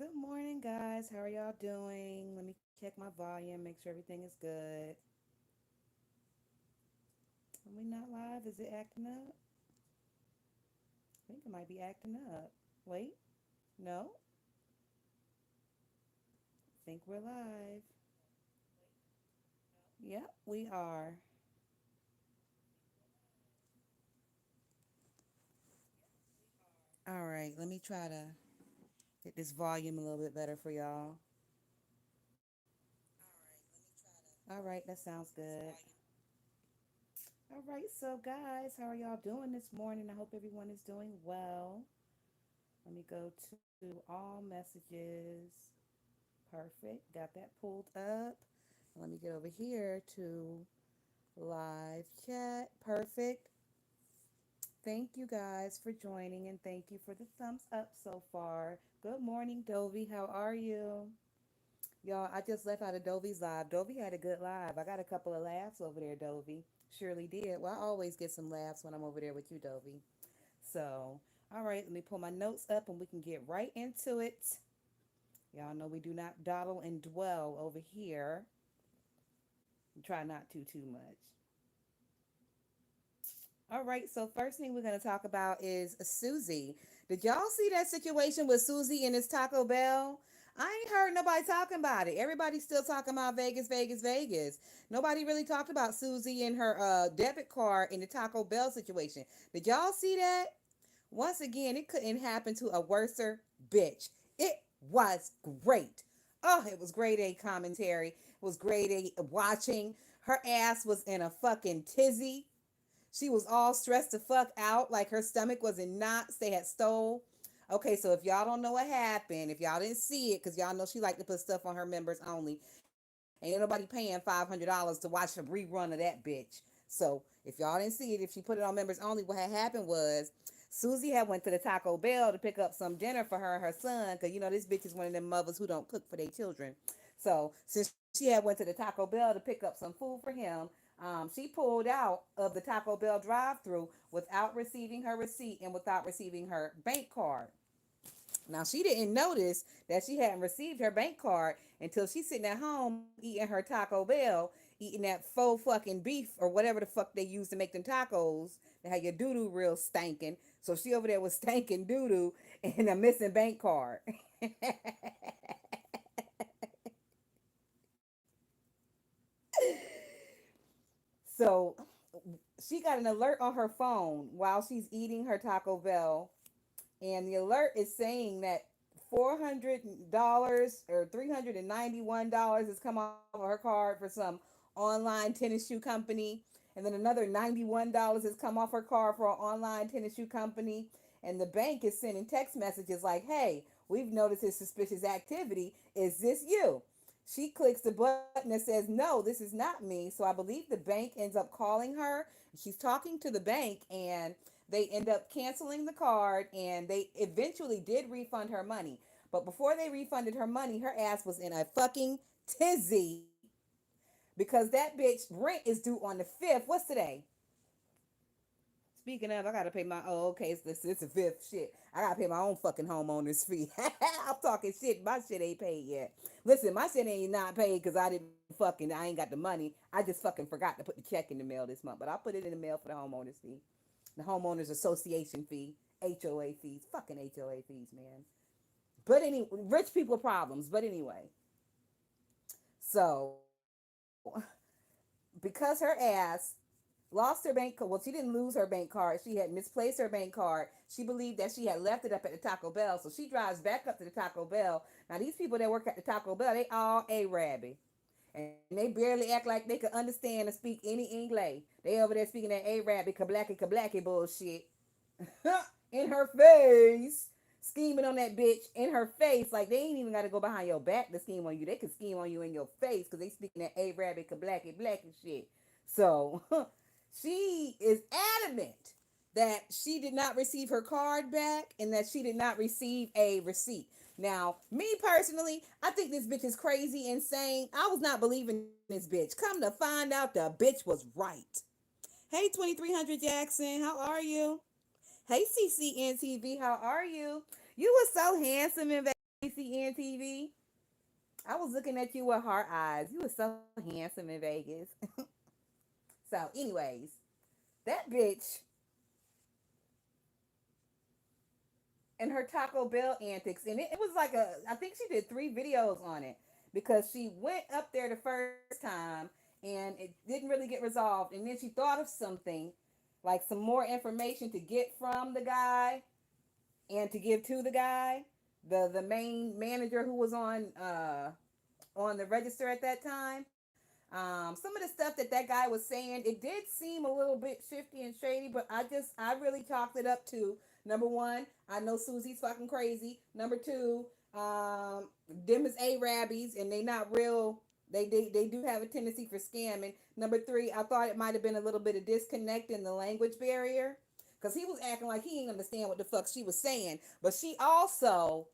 Good morning, guys. How are y'all doing? Let me check my volume, make sure everything is good. Are we not live? Is it acting up? I think it might be acting up. Wait, no, I think we're live. Yep, we are. All right, let me try to get this volume a little bit better for y'all. All right, that sounds good. All right, so guys, how are y'all doing this morning? I hope everyone is doing well. Let me go to all messages. Perfect. Got that pulled up. Let me get over here to live chat. Perfect. Thank you guys for joining and thank you for the thumbs up so far. Good morning, Dovey. How are you? Y'all, I just left out of Dovey's live. Dovey had a good live. I got a couple of laughs over there, Dovey. Surely did. Well, I always get some laughs when I'm over there with you, Dovey. So, all right, let me pull my notes up and we can get right into it. Y'all know we do not dawdle and dwell over here. Try not to too much. All right, so first thing we're going to talk about is Susie. Did y'all see that situation with Susie and his Taco Bell? I ain't heard nobody talking about it. Everybody's still talking about Vegas, Vegas, Vegas. Nobody really talked about Susie and her debit card in the Taco Bell situation. Did y'all see that? Once again, it couldn't happen to a worser bitch. It was great. Oh, it was grade A commentary. It was grade A watching. Her ass was in a fucking tizzy. She was all stressed to fuck out, like her stomach was in knots. They had stole. Okay, so if y'all don't know what happened, if y'all didn't see it, because y'all know she like to put stuff on her members only, ain't nobody paying $500 to watch a rerun of that bitch. So if y'all didn't see it, if she put it on members only, what had happened was Susie had went to the Taco Bell to pick up some dinner for her and her son, because you know this bitch is one of them mothers who don't cook for their children. So since she had went to the Taco Bell to pick up some food for him, she pulled out of the Taco Bell drive-through without receiving her receipt and without receiving her bank card. Now she didn't notice that she hadn't received her bank card until she's sitting at home eating her Taco Bell, eating that faux fucking beef or whatever the fuck they use to make them tacos. They had your doo doo real stankin'. So she over there was stankin' doo doo and a missing bank card. So she got an alert on her phone while she's eating her Taco Bell, and the alert is saying that $400 or $391 has come off of her card for some online tennis shoe company, and then another $91 has come off her card for an online tennis shoe company, and the bank is sending text messages like, "Hey, we've noticed his suspicious activity. Is this you?" She clicks the button that says, "No, this is not me." So I believe the bank ends up calling her. She's talking to the bank, and they end up canceling the card, and they eventually did refund her money. But before they refunded her money, her ass was in a fucking tizzy because that bitch rent is due on the 5th. What's today? Speaking of, I gotta pay my okay, it's the fifth shit. I gotta pay my own fucking homeowner's fee. I'm talking shit. My shit ain't paid yet. Listen, my shit ain't not paid because I ain't got the money. I just fucking forgot to put the check in the mail this month. But I'll put it in the mail for the homeowner's fee. The homeowners association fee, HOA fees, fucking HOA fees, man. But any rich people problems. But anyway, so because her ass lost her bank, well, she didn't lose her bank card. She had misplaced her bank card. She believed that she had left it up at the Taco Bell, so she drives back up to the Taco Bell. Now these people that work at the Taco Bell, they all Arabby. And they barely act like they could understand or speak any English. They over there speaking that Arabic, kablaki bullshit. In her face. Scheming on that bitch in her face. Like they ain't even got to go behind your back to scheme on you. They could scheme on you in your face because they speaking that Arabic, blacky shit. So she is adamant that she did not receive her card back and that she did not receive a receipt. Now, me personally, I think this bitch is crazy, insane. I was not believing this bitch. Come to find out, the bitch was right. Hey, 2300 Jackson, how are you? Hey, CCNTV, how are you? You were so handsome in Tracy and TV. I was looking at you with heart eyes. You were so handsome in Vegas. So, anyways, that bitch and her Taco Bell antics, and it was like I think she did 3 videos on it because she went up there the first time and it didn't really get resolved, and then she thought of something, like some more information to get from the guy and to give to the guy, the main manager who was on the register at that time. Some of the stuff that that guy was saying, it did seem a little bit shifty and shady, but I really chalked it up to number one, I know Susie's fucking crazy. Number two, them is Arabs and they not real. They do have a tendency for scamming. Number three, I thought it might have been a little bit of disconnect in the language barrier because he was acting like he didn't understand what the fuck she was saying, but she also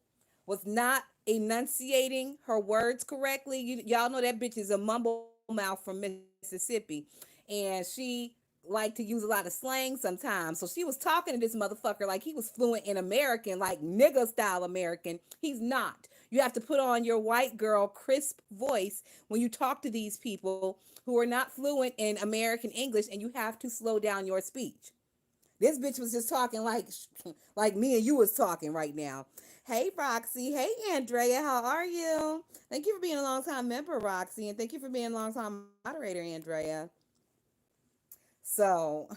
was not enunciating her words correctly. Y'all know that bitch is a mumble mouth from Mississippi, and she liked to use a lot of slang sometimes. So she was talking to this motherfucker like he was fluent in American, like nigga style American. He's not. You have to put on your white girl crisp voice when you talk to these people who are not fluent in American English, and you have to slow down your speech. This bitch was just talking like me and you was talking right now. Hey Roxy, hey Andrea, how are you? Thank you for being a long time member, Roxy, and thank you for being a long time moderator, Andrea. So,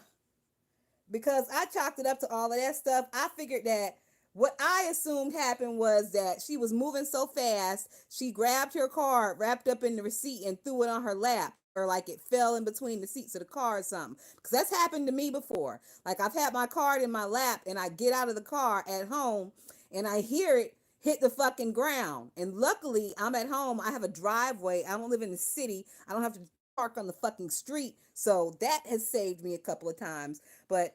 because I chalked it up to all of that stuff, I figured that what I assumed happened was that she was moving so fast, she grabbed her card, wrapped up in the receipt, and threw it on her lap, or like it fell in between the seats of the car or something. Because that's happened to me before. Like I've had my card in my lap, and I get out of the car at home, and I hear it hit the fucking ground. And luckily, I'm at home. I have a driveway. I don't live in the city. I don't have to park on the fucking street. So that has saved me a couple of times. But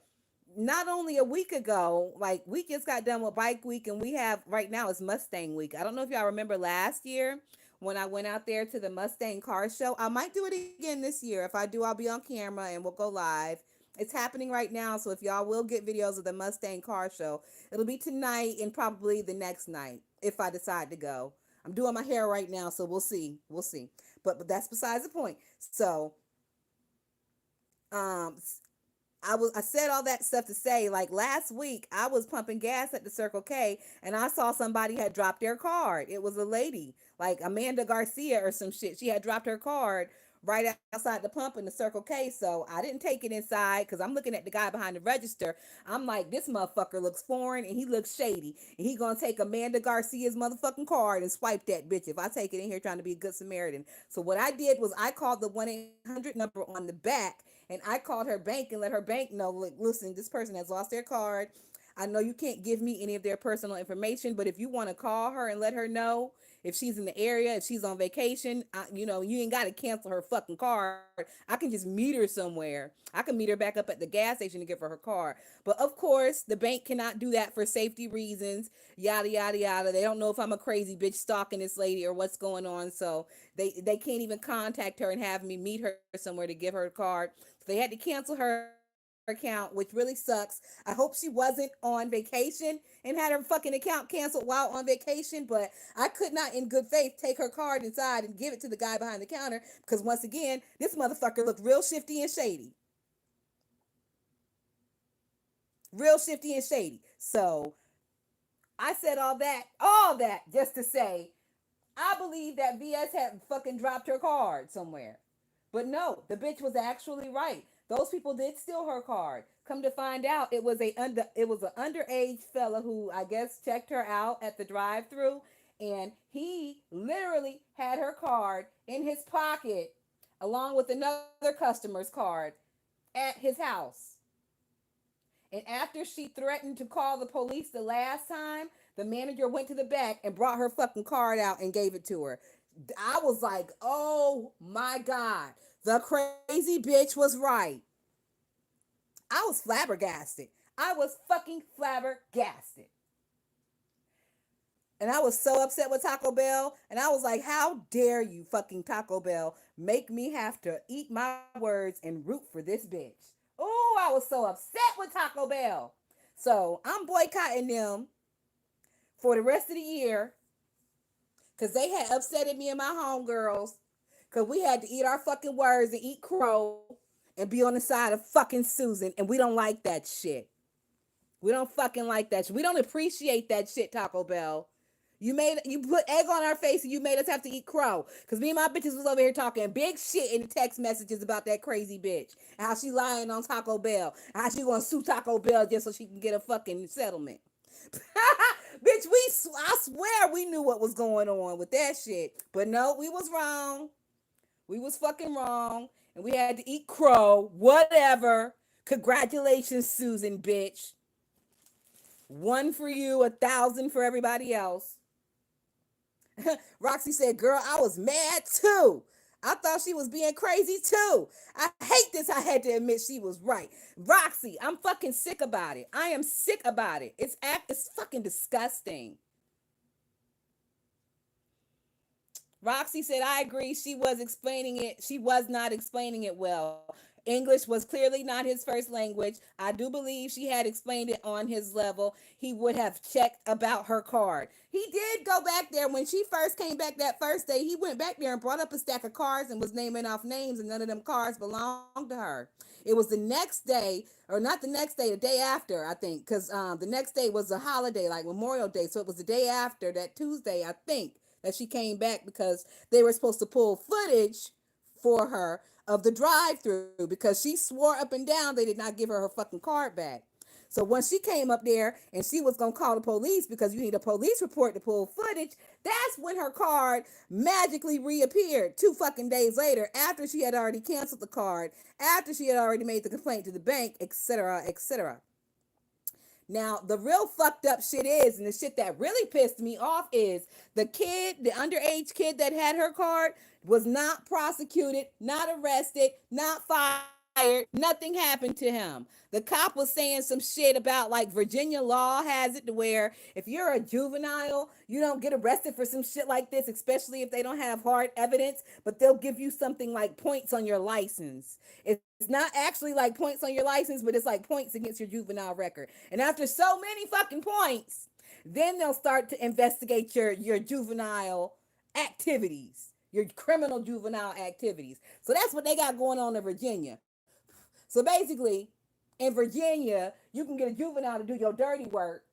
not only a week ago, like we just got done with Bike Week, and we have right now is Mustang Week. I don't know if y'all remember last year when I went out there to the Mustang car show. I might do it again this year. If I do, I'll be on camera and we'll go live. It's happening right now, so if y'all will get videos of the Mustang car show, it'll be tonight and probably the next night if I decide to go. I'm doing my hair right now, so we'll see. We'll see. But that's besides the point. So, um I said all that stuff to say, like last week I was pumping gas at the Circle K and I saw somebody had dropped their card. It was a lady, like Amanda Garcia or some shit. She had dropped her card right outside the pump in the Circle K. So I didn't take it inside because I'm looking at the guy behind the register. I'm like, this motherfucker looks foreign and he looks shady. And he gonna take Amanda Garcia's motherfucking card and swipe that bitch if I take it in here trying to be a good Samaritan. So what I did was I called the 1-800 number on the back and I called her bank and let her bank know, like, listen, this person has lost their card. I know you can't give me any of their personal information, but if you want to call her and let her know if she's in the area, if she's on vacation, you ain't got to cancel her fucking card. I can just meet her somewhere. I can meet her back up at the gas station to give her her card. But of course, the bank cannot do that for safety reasons, yada, yada, yada. They don't know if I'm a crazy bitch stalking this lady or what's going on. So they can't even contact her and have me meet her somewhere to give her a card. So they had to cancel her account, which really sucks. I hope she wasn't on vacation and had her fucking account canceled while on vacation, but I could not, in good faith, take her card inside and give it to the guy behind the counter because, once again, this motherfucker looked real shifty and shady. Real shifty and shady. So I said all that just to say I believe that VS had fucking dropped her card somewhere. But no, the bitch was actually right. Those people did steal her card. Come to find out, it was an underage fella who I guess checked her out at the drive-through, and he literally had her card in his pocket along with another customer's card at his house. And after she threatened to call the police the last time, the manager went to the back and brought her fucking card out and gave it to her. I was like, oh my God, the crazy bitch was right. I was flabbergasted. I was fucking flabbergasted. And I was so upset with Taco Bell. And I was like, how dare you, fucking Taco Bell, make me have to eat my words and root for this bitch. Oh, I was so upset with Taco Bell. So I'm boycotting them for the rest of the year. Because they had upsetted me and my homegirls. Because we had to eat our fucking words and eat crow and be on the side of fucking Susan. And we don't like that shit. We don't fucking like that shit. We don't appreciate that shit, Taco Bell. You put egg on our face and you made us have to eat crow. Cause me and my bitches was over here talking big shit in the text messages about that crazy bitch. And how she lying on Taco Bell. And how she gonna sue Taco Bell just so she can get a fucking settlement. Bitch, I swear we knew what was going on with that shit. But no, we was wrong. We was fucking wrong. And we had to eat crow. Whatever. Congratulations, Susan, bitch. One for you, 1,000 for everybody else. Roxy said, girl, I was mad too. I thought she was being crazy too. I hate this. I had to admit she was right. Roxy, I'm fucking sick about it. I am sick about it. It's fucking disgusting. Roxy said, I agree. She was not explaining it well. English was clearly not his first language. I do believe she had explained it on his level. He would have checked about her card. He did go back there when she first came back that first day. He went back there and brought up a stack of cards and was naming off names, and none of them cards belonged to her. It was the next day, or not the next day, the day after, I think, because the next day was a holiday, like Memorial Day. So it was the day after, that Tuesday, I think, that she came back because they were supposed to pull footage for her of the drive-through because she swore up and down they did not give her her fucking card back. So when she came up there and she was going to call the police because you need a police report to pull footage, that's when her card magically reappeared 2 fucking days later after she had already canceled the card, after she had already made the complaint to the bank, etc., etc. Now, the real fucked up shit is, and the shit that really pissed me off is the underage kid that had her card was not prosecuted, not arrested, not fired. Nothing happened to him. The cop was saying some shit about like Virginia law has it to where if you're a juvenile, you don't get arrested for some shit like this, especially if they don't have hard evidence, but they'll give you something like points on your license. It's not actually like points on your license, but it's like points against your juvenile record. And after so many fucking points, then they'll start to investigate your juvenile activities, your criminal juvenile activities. So that's what they got going on in Virginia. So basically, in Virginia, you can get a juvenile to do your dirty work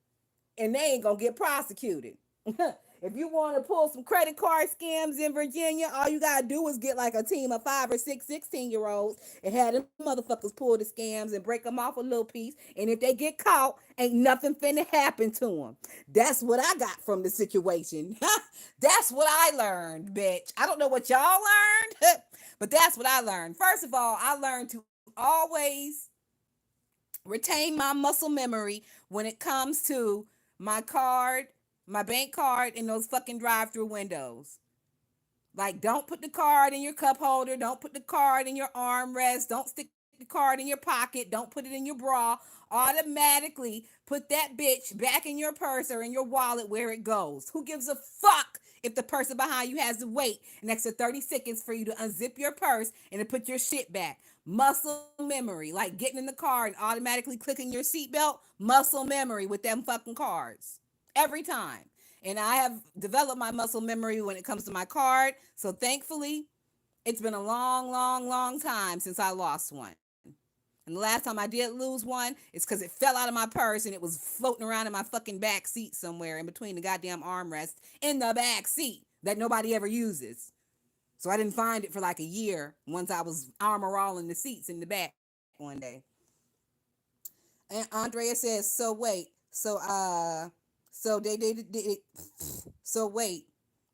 and they ain't gonna get prosecuted. If you want to pull some credit card scams in Virginia, all you gotta do is get like a team of 5 or 6 16-year-olds and have them motherfuckers pull the scams and break them off a little piece. And if they get caught, ain't nothing finna happen to them. That's what I got from the situation. That's what I learned, bitch. I don't know what y'all learned, but that's what I learned. First of all, I learned to always retain my muscle memory when it comes to my card, my bank card, and those fucking drive-through windows. Like, don't put the card in your cup holder. Don't put the card in your armrest. Don't stick the card in your pocket. Don't put it in your bra. Automatically put that bitch back in your purse or in your wallet where it goes. Who gives a fuck if the person behind you has to wait an extra 30 seconds for you to unzip your purse and to put your shit back? Muscle memory, like getting in the car and automatically clicking your seatbelt. Muscle memory with them fucking cards. Every time. And I have developed my muscle memory when it comes to my card. So thankfully, it's been a long, long, long time since I lost one. And the last time I did lose one, it's because it fell out of my purse and it was floating around in my fucking back seat somewhere in between the goddamn armrest in the back seat that nobody ever uses. So I didn't find it for like a year once I was armor all in the seats in the back one day. And Andrea says, so wait, so so wait,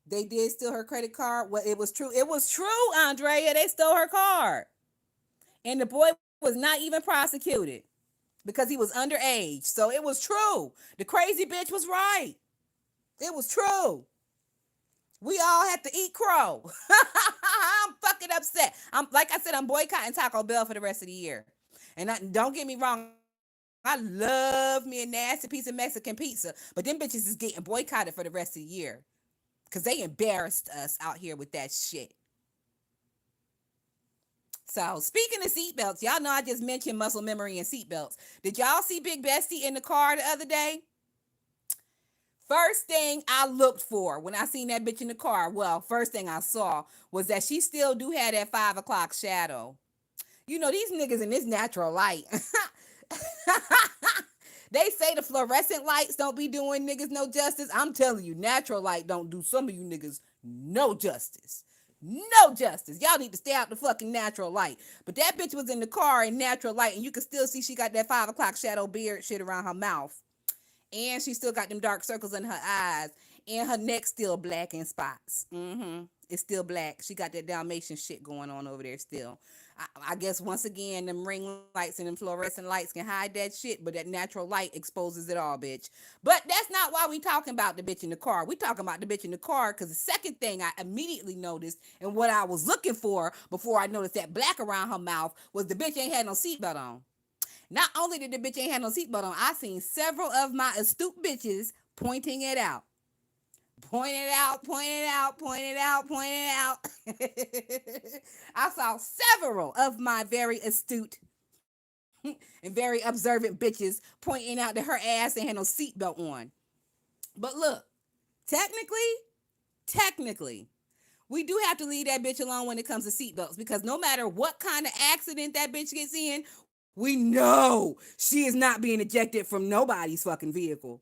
they did steal her credit card? Well, it was true. It was true, Andrea. They stole her card. And the boy was not even prosecuted because he was underage. So it was true. The crazy bitch was right. It was true. We all had to eat crow. I'm fucking upset. I'm like I said, I'm boycotting Taco Bell for the rest of the year. And don't get me wrong, I love me a nasty piece of Mexican pizza, but them bitches is getting boycotted for the rest of the year because they embarrassed us out here with that shit. So speaking of seatbelts, y'all know I just mentioned muscle memory and seatbelts. Did y'all see Big Bestie in the car the other day? First thing I looked for when I seen that bitch in the car, well, first thing I saw was that she still do have that 5 o'clock shadow. You know, these niggas in this natural light. They say the fluorescent lights don't be doing niggas no justice. I'm telling you, natural light don't do some of you niggas no justice. No justice. Y'all need to stay out the fucking natural light. But that bitch was in the car in natural light, and you can still see she got that 5 o'clock shadow beard shit around her mouth. And she still got them dark circles in her eyes. And her neck still black in spots. It's still black. She got that Dalmatian shit going on over there still. I guess once again, them ring lights and them fluorescent lights can hide that shit, but that natural light exposes it all, bitch. But that's not why we talking about the bitch in the car. We talking about the bitch in the car because the second thing I immediately noticed and what I was looking for before I noticed that black around her mouth was the bitch ain't had no seatbelt on. Not only did the bitch ain't had no seatbelt on, I seen several of my astute bitches pointing it out. Point it out, point it out, point it out, point it out. I saw several of my very astute and very observant bitches pointing out that her ass ain't had no seatbelt on. But look, technically, technically, we do have to leave that bitch alone when it comes to seatbelts because no matter what kind of accident that bitch gets in, we know she is not being ejected from nobody's fucking vehicle.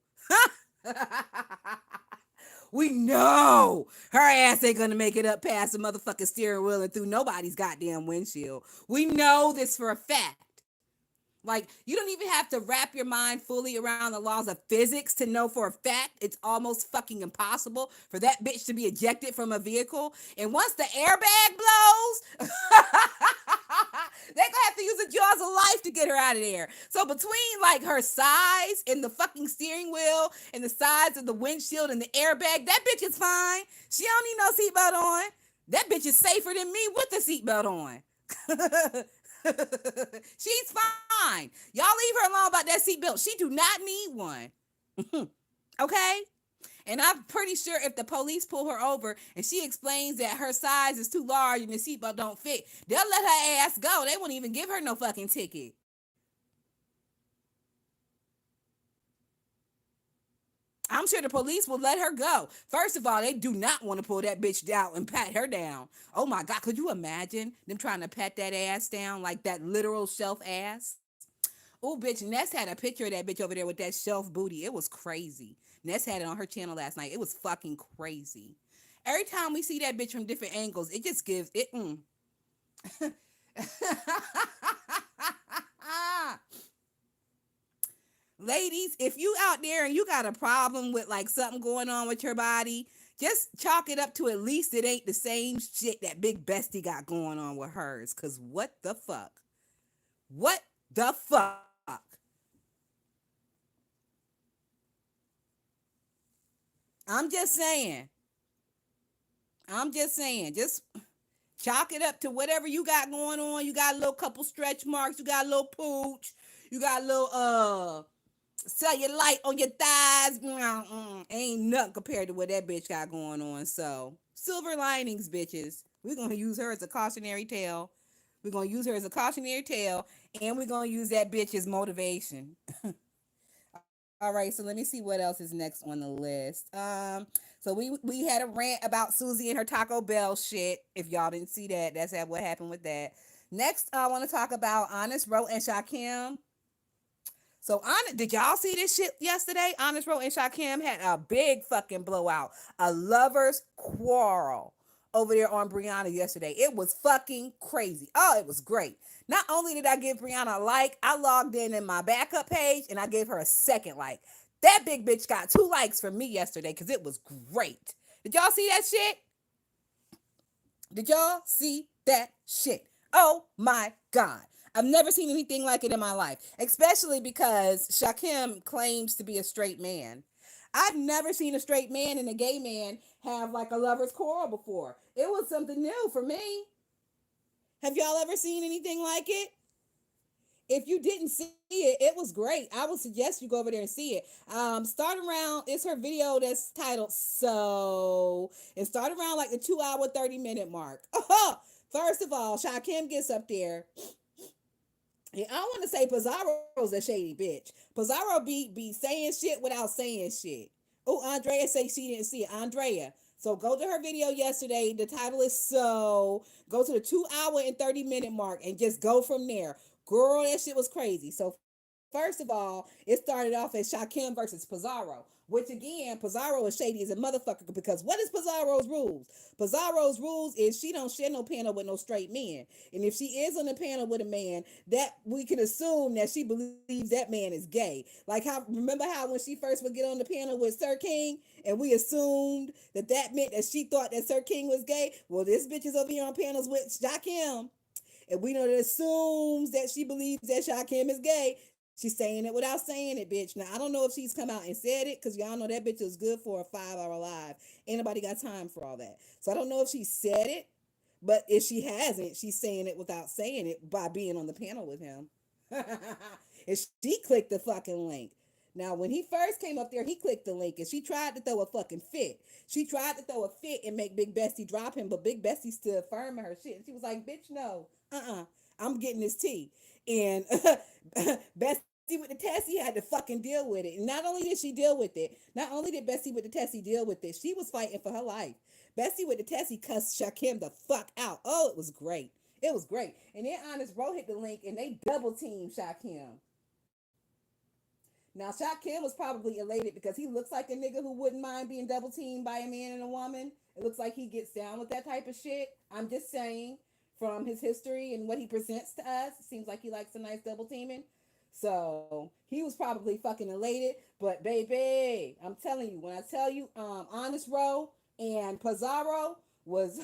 We know her ass ain't gonna make it up past the motherfucking steering wheel and through nobody's goddamn windshield. We know this for a fact. Like, you don't even have to wrap your mind fully around the laws of physics to know for a fact it's almost fucking impossible for that bitch to be ejected from a vehicle. And once the airbag blows, they're gonna have to use the jaws of life to get her out of there. So between like her size and the fucking steering wheel and the size of the windshield and the airbag, that bitch is fine. She don't need no seatbelt on. That bitch is safer than me with the seatbelt on. She's fine. Y'all leave her alone about that seatbelt. She do not need one. Okay? And I'm pretty sure if the police pull her over and she explains that her size is too large and the seatbelt don't fit, they'll let her ass go. They won't even give her no fucking ticket. I'm sure the police will let her go. First of all, they do not want to pull that bitch down and pat her down. Oh my God, could you imagine them trying to pat that ass down like that literal shelf ass? Oh, bitch, Ness had a picture of that bitch over there with that shelf booty. It was crazy. Ness had it on her channel last night. It was fucking crazy. Every time we see that bitch from different angles, it just gives it. Ladies, if you out there and you got a problem with like something going on with your body, just chalk it up to at least it ain't the same shit that Big Bestie got going on with hers. Cause what the fuck? What the fuck? I'm just saying. I'm just saying. Just chalk it up to whatever you got going on. You got a little couple stretch marks. You got a little pooch. You got a little cellulite on your thighs. Ain't nothing compared to what that bitch got going on. So silver linings, bitches. We're gonna use her as a cautionary tale. We're gonna use her as a cautionary tale, and we're gonna use that bitch as motivation. All right, so let me see what else is next on the list. So we had a rant about Susie and her Taco Bell shit. If y'all didn't see that, that's what happened with that. Next, I want to talk about Honest Row and Shakim. So, did y'all see this shit yesterday? Honest Row and Shakim had a big fucking blowout, a lovers quarrel over there on Brianna yesterday. It was fucking crazy. Oh, it was great. Not only did I give Brianna a like, I logged in my backup page and I gave her a second like. That big bitch got 2 likes from me yesterday because it was great. Did y'all see that shit? Did y'all see that shit? Oh my God. I've never seen anything like it in my life, especially because Shakim claims to be a straight man. I've never seen a straight man and a gay man have like a lover's quarrel before. It was something new for me. Have y'all ever seen anything like it? If you didn't see it, it was great. I would suggest you go over there and see it. Start around, it's her video that's titled So, and start around like the 2 hour, 30 minute mark. First of all, Shakim gets up there. And I want to say Pizarro's a shady bitch. Pizarro be saying shit without saying shit. Oh, Andrea say she didn't see it. Andrea. So go to her video yesterday. The title is So. Go to the 2 hour and 30 minute mark and just go from there. Girl, that shit was crazy. So first of all, it started off as Shakim versus Pizarro, which again, Pizarro is shady as a motherfucker because what is Pizarro's rules? Pizarro's rules is she don't share no panel with no straight men. And if she is on the panel with a man, that we can assume that she believes that man is gay. Like how remember how when she first would get on the panel with Sir King and we assumed that that meant that she thought that Sir King was gay? Well, this bitch is over here on panels with Shakim. And we know that assumes that she believes that Shakim is gay. She's saying it without saying it, bitch. Now, I don't know if she's come out and said it because y'all know that bitch is good for a 5 hour live. Ain't nobody got time for all that. So I don't know if she said it, but if she hasn't, she's saying it without saying it by being on the panel with him. And she clicked the fucking link. Now, when he first came up there, he clicked the link and she tried to throw a fucking fit. She tried to throw a fit and make Big Bestie drop him, but Big Bestie stood firm in her shit. And she was like, bitch, no, I'm getting this tea. And Bestie with the Tessie had to fucking deal with it. And not only did she deal with it, not only did Bestie with the Tessie deal with it, she was fighting for her life. Bestie with the Tessie cussed Shakim the fuck out. Oh, it was great. It was great. And then Honest Bro hit the link and they double teamed Shakim. Now, Shakim was probably elated because he looks like a nigga who wouldn't mind being double teamed by a man and a woman. It looks like he gets down with that type of shit. I'm just saying, from his history and what he presents to us, it seems like he likes a nice double teaming. So he was probably fucking elated. But baby, I'm telling you, when I tell you, Honest Row and Pizarro was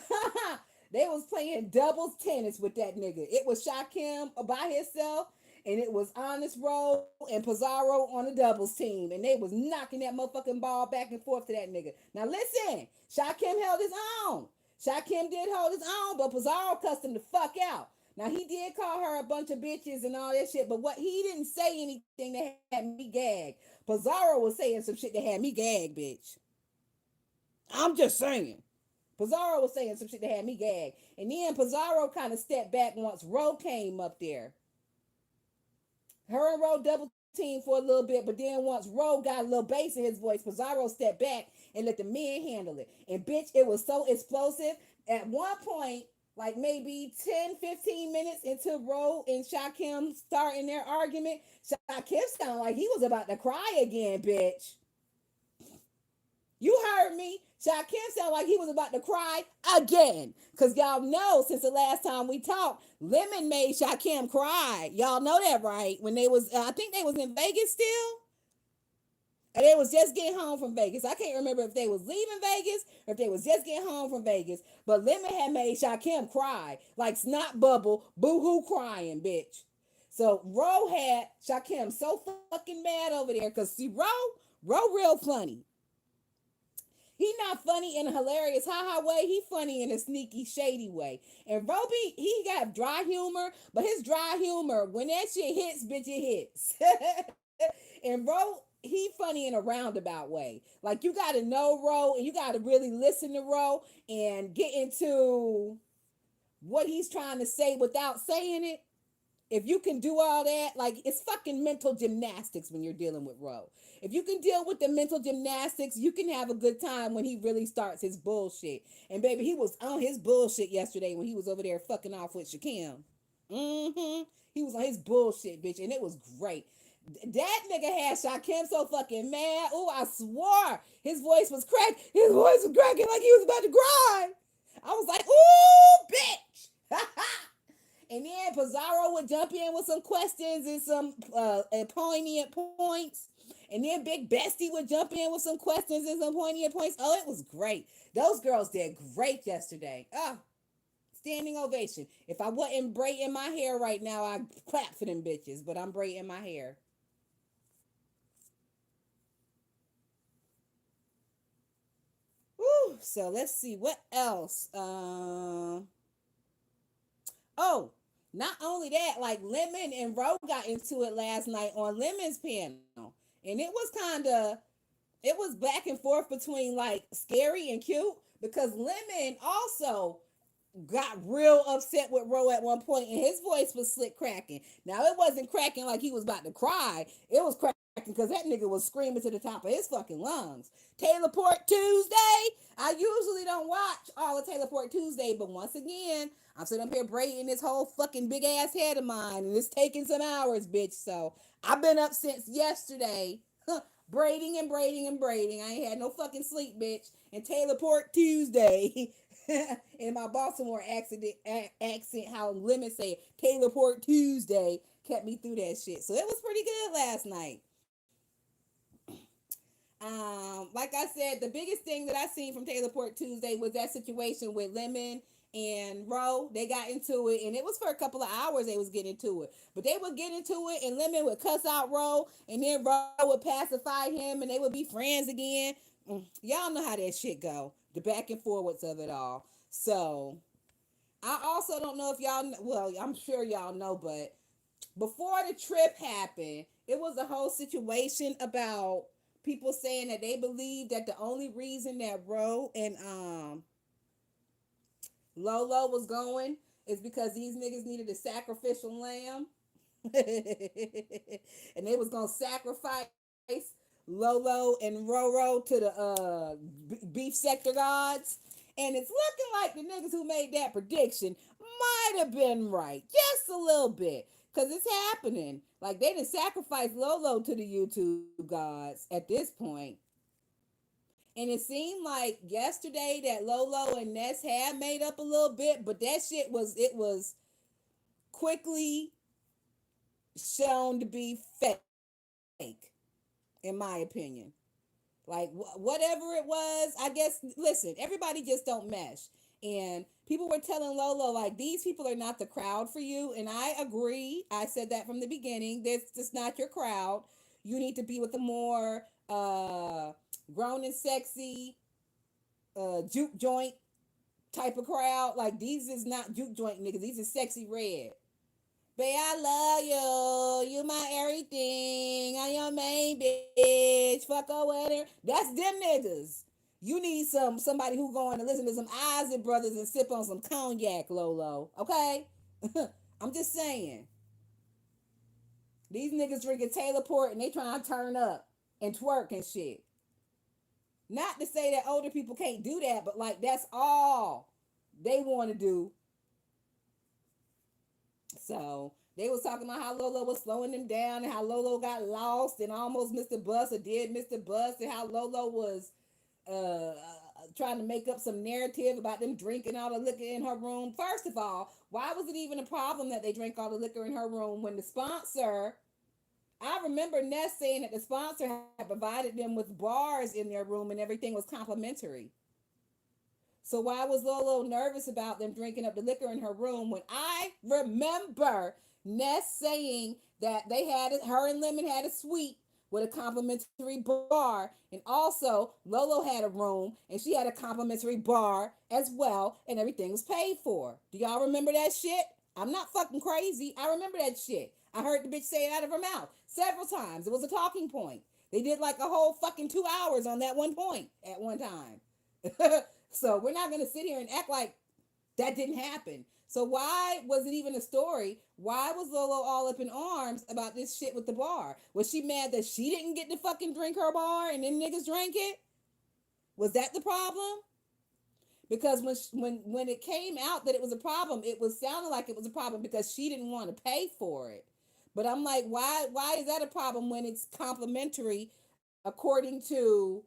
they was playing doubles tennis with that nigga. It was Shakim by himself and it was Honest Row and Pizarro on the doubles team, and they was knocking that motherfucking ball back and forth to that nigga. Now listen, Shakim held his own. Shakim did hold his own, but Pizarro cussed him the fuck out. Now he did call her a bunch of bitches and all that shit, but what he didn't say anything that had me gagged. Pizarro was saying some shit that had me gagged, bitch. I'm just saying. Pizarro was saying some shit that had me gagged. And then Pizarro kind of stepped back once Ro came up there. Her and Ro double teamed for a little bit, but then once Ro got a little bass in his voice, Pizarro stepped back and let the men handle it. And bitch, it was so explosive. At one point, like maybe 10, 15 minutes into Ro and Shakim starting their argument, Shakim sounded like he was about to cry again, bitch. You heard me. Shakim sounded like he was about to cry again. Because y'all know since the last time we talked, Lemon made Shakim cry. Y'all know that, right? When they was, I think they was in Vegas still. And they was just getting home from Vegas. I can't remember if they was leaving Vegas or if they was just getting home from Vegas. But Lemon had made Shakim cry. Like snot bubble, boo-hoo crying, bitch. So Ro had Shakim so fucking mad over there. Because see, Ro real funny. He not funny in a hilarious ha-ha way. He funny in a sneaky, shady way. And Roby, he got dry humor, but his dry humor, when that shit hits, bitch, it hits. And he funny in a roundabout way. Like you gotta know Ro, and you gotta really listen to Ro and get into what he's trying to say without saying it. If you can do all that, like it's fucking mental gymnastics when you're dealing with Ro. If you can deal with the mental gymnastics, you can have a good time when he really starts his bullshit. And baby, he was on his bullshit yesterday when he was over there fucking off with Shakim. Mm-hmm. He was on his bullshit, bitch, and it was great. That nigga had Shakim so fucking mad. Oh, I swore his voice was cracked. His voice was cracking like he was about to cry. I was like, ooh, bitch. And then Pizarro would jump in with some questions and some poignant points. And then Big Bestie would jump in with some questions and some poignant points. Oh, it was great. Those girls did great yesterday. Oh, standing ovation. If I wasn't braiding my hair right now, I'd clap for them bitches. But I'm braiding my hair. Woo. So let's see what else. Oh, not only that, like Lemon and Ro got into it last night on Lemon's panel, and it was kind of it was back and forth between like scary and cute because Lemon also got real upset with Ro at one point, and his voice was slick cracking. Now it wasn't cracking like he was about to cry; it was cracking because that nigga was screaming to the top of his fucking lungs. Taylor Port Tuesday. I usually don't watch all of Taylor Port Tuesday, but once again, I'm sitting up here braiding this whole fucking big ass head of mine, and it's taking some hours, bitch. So I've been up since yesterday, braiding and braiding and braiding. I ain't had no fucking sleep, bitch. And Taylor Port Tuesday. In my Baltimore accent, how Lemon say Taylor Port Tuesday kept me through that shit. So it was pretty good last night. Like I said, the biggest thing that I seen from Taylor Port Tuesday was that situation with Lemon and Ro. They got into it, and it was for a couple of hours they was getting into it. But they would get into it, and Lemon would cuss out Ro, and then Ro would pacify him, and they would be friends again. Y'all know how that shit go. The back and forwards of it all. So I also don't know if y'all. Well, I'm sure y'all know, but before the trip happened, it was a whole situation about people saying that they believe that the only reason that Ro and Lolo was going is because these niggas needed a sacrificial lamb. And they was gonna sacrifice Lolo and Roro to the beef sector gods. And it's looking like the niggas who made that prediction might have been right. Just a little bit. Because it's happening. Like, they didn't sacrifice Lolo to the YouTube gods at this point. And it seemed like yesterday that Lolo and Ness had made up a little bit, but that shit was quickly shown to be fake, in my opinion. Like, whatever it was, I guess, listen, everybody just don't mesh. And people were telling Lolo, like, these people are not the crowd for you. And I agree. I said that from the beginning. This is not your crowd. You need to be with a more grown and sexy juke joint type of crowd. Like, these is not juke joint niggas. These are sexy red. Babe, I love you. You my everything. I'm your main bitch. Fuck her with her. That's them niggas. You need somebody who going to listen to some Isaac Brothers and sip on some cognac, Lolo. Okay? I'm just saying. These niggas drinking Taylor Port and they trying to turn up and twerk and shit. Not to say that older people can't do that, but like that's all they want to do. So they was talking about how Lolo was slowing them down and how Lolo got lost and almost missed the bus or did miss the bus, and how Lolo was uh, trying to make up some narrative about them drinking all the liquor in her room. First of all, why was it even a problem that they drank all the liquor in her room when the sponsor, I remember Ness saying that the sponsor had provided them with bars in their room and everything was complimentary. So why was Lolo nervous about them drinking up the liquor in her room when I remember Ness saying that they had her and Lemon had a suite with a complimentary bar, and also Lolo had a room and she had a complimentary bar as well, and everything was paid for. Do y'all remember that shit? I'm not fucking crazy. I remember that shit. I heard the bitch say it out of her mouth several times. It was a talking point. They did like a whole fucking 2 hours on that one point at one time. So we're not going to sit here and act like that didn't happen. So why was it even a story? Why was Lolo all up in arms about this shit with the bar? Was she mad that she didn't get to fucking drink her bar and then niggas drank it? Was that the problem? Because when it came out that it was a problem, it was sounding like it was a problem because she didn't want to pay for it. But I'm like, why is that a problem when it's complimentary according to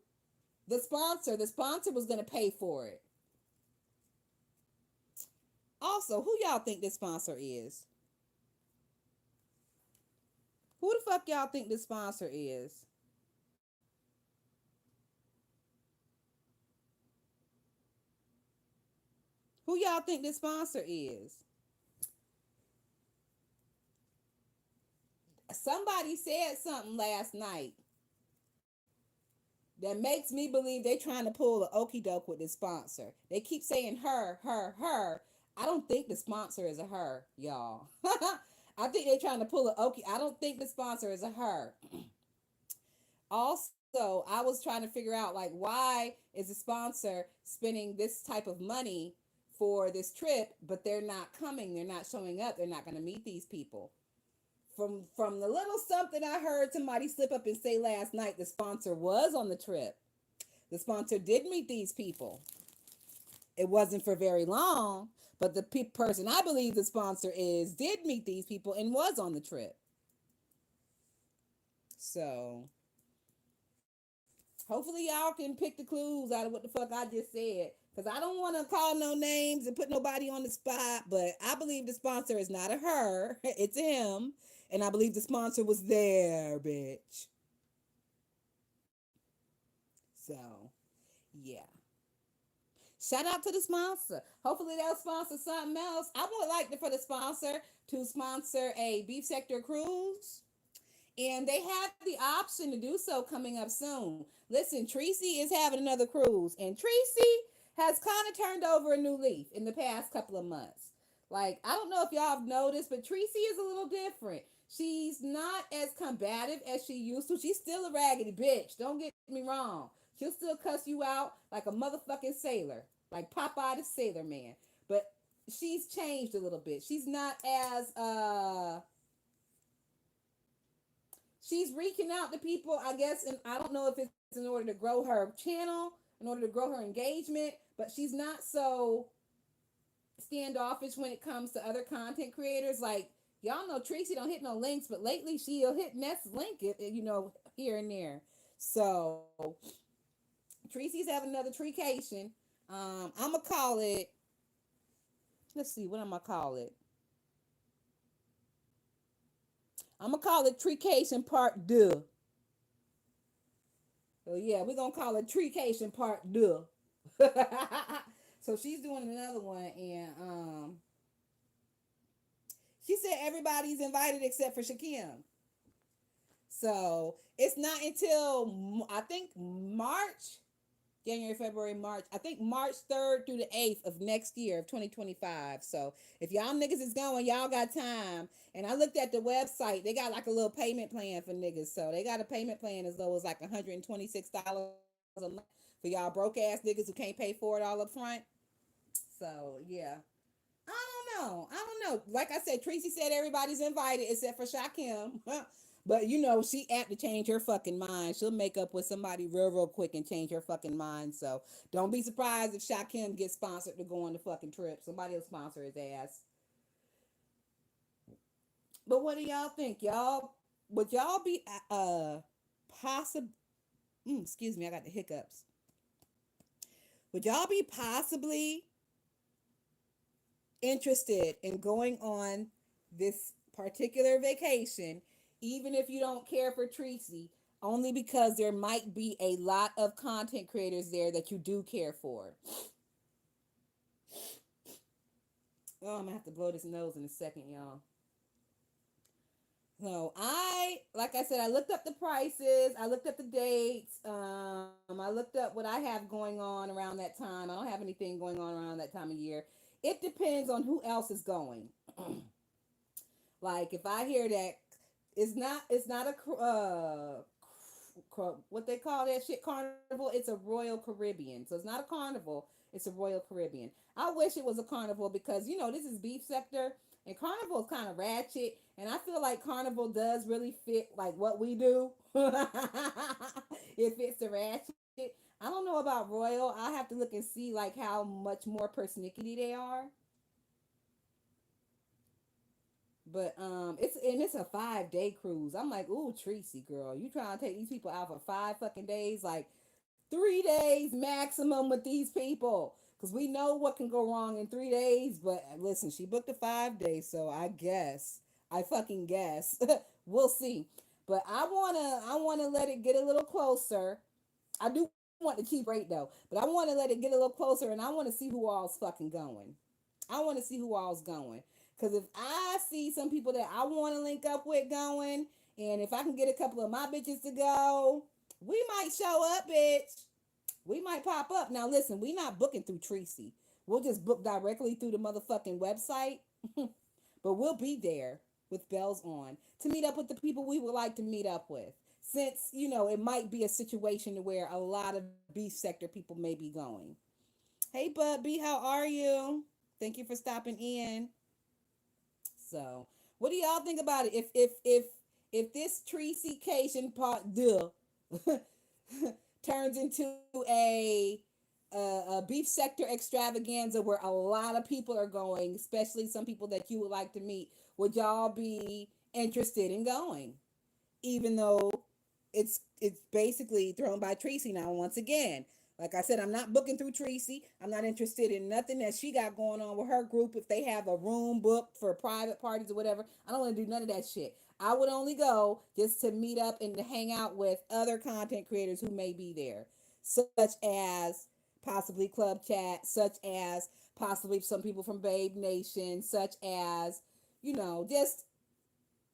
the sponsor? The sponsor was going to pay for it. Also, who y'all think this sponsor is? Who the fuck y'all think this sponsor is? Who y'all think this sponsor is? Somebody said something last night that makes me believe they trying to pull the okey doke with this sponsor. They keep saying her, her, her. I don't think the sponsor is a her, y'all. I think they're trying to pull a okey. I don't think the sponsor is a her. Also, I was trying to figure out like why is the sponsor spending this type of money for this trip, but they're not coming, they're not showing up, they're not going to meet these people. From the little something I heard somebody slip up and say last night, the sponsor was on the trip. The sponsor did meet these people. It wasn't for very long, but the person I believe the sponsor is did meet these people and was on the trip. So hopefully y'all can pick the clues out of what the fuck I just said. Because I don't want to call no names and put nobody on the spot, but I believe the sponsor is not a her, it's him. And I believe the sponsor was there, bitch. So, yeah. Shout out to the sponsor. Hopefully they'll sponsor something else. I would like for the sponsor to sponsor a beef sector cruise. And they have the option to do so coming up soon. Listen, Tracy is having another cruise, and Tracy has kind of turned over a new leaf in the past couple of months. Like, I don't know if y'all have noticed, but Tracy is a little different. She's not as combative as she used to. She's still a raggedy bitch. Don't get me wrong. She'll still cuss you out like a motherfucking sailor, like Popeye the Sailor Man. But she's changed a little bit. She's not as she's reaching out to people, I guess, and I don't know if it's in order to grow her channel, in order to grow her engagement, but she's not so standoffish when it comes to other content creators. Like, y'all know Tracy don't hit no links, but lately she'll hit Ness link it, here and there. So Tracy's having another treecation. I'm gonna call it. Let's see, what am I call it? I'm gonna call it treecation part deux. So yeah, we're gonna call it treecation part deux. So she's doing another one, and she said everybody's invited except for Shakim. So it's not until I think March, January, February, March. I think March 3rd through the 8th of next year of 2025. So if y'all niggas is going, y'all got time. And I looked at the website. They got like a little payment plan for niggas. So they got a payment plan as low as like $126 a month for y'all broke ass niggas who can't pay for it all up front. So yeah. I don't know. I don't know. Like I said, Tracy said everybody's invited except for Shakim. But she apt to change her fucking mind. She'll make up with somebody real quick and change her fucking mind. So don't be surprised if Shakim gets sponsored to go on the fucking trip. Somebody will sponsor his ass. But what do y'all think? Would y'all be possible excuse me, I got the hiccups. Would y'all be possibly interested in going on this particular vacation, even if you don't care for Tracy, only because there might be a lot of content creators there that you do care for? Oh, I'm gonna have to blow this nose in a second, y'all. So like I said, I looked up the prices, I looked up the dates, I looked up what I have going on around that time. I don't have anything going on around that time of year. It depends on who else is going. Like if I hear that it's not a what they call that shit, carnival. It's a Royal Caribbean. So it's not a carnival. It's a Royal Caribbean. I wish it was a carnival because this is beef sector, and carnival is kind of ratchet, and I feel like carnival does really fit like what we do. It fits the ratchet. I don't know about Royal. I have to look and see like how much more persnickety they are. But it's a 5 day cruise. I'm like, ooh, Tracy, girl, you trying to take these people out for 5 fucking days? Like 3 days maximum with these people, because we know what can go wrong in 3 days. But listen, she booked a 5 days, so I fucking guess, we'll see. But I wanna let it get a little closer. I do want the cheap rate though, but I want to let it get a little closer, and I want to see who all's fucking going. I want to see who all's going. Because if I see some people that I want to link up with going, and if I can get a couple of my bitches to go, we might show up, bitch. We might pop up. Now, listen, we not booking through Tracy. We'll just book directly through the motherfucking website. But we'll be there with bells on to meet up with the people we would like to meet up with. Since, it might be a situation where a lot of beef sector people may be going. Hey, Bud B, how are you? Thank you for stopping in. So, What do y'all think about it? If this Tracy Cation part deux turns into a beef sector extravaganza where a lot of people are going, especially some people that you would like to meet, would y'all be interested in going? Even though it's basically thrown by Tracy now once again. Like I said, I'm not booking through Tracy. I'm not interested in nothing that she got going on with her group. If they have a room booked for private parties or whatever, I don't want to do none of that shit. I would only go just to meet up and to hang out with other content creators who may be there, such as possibly Club Chat, such as possibly some people from Babe Nation, such as, just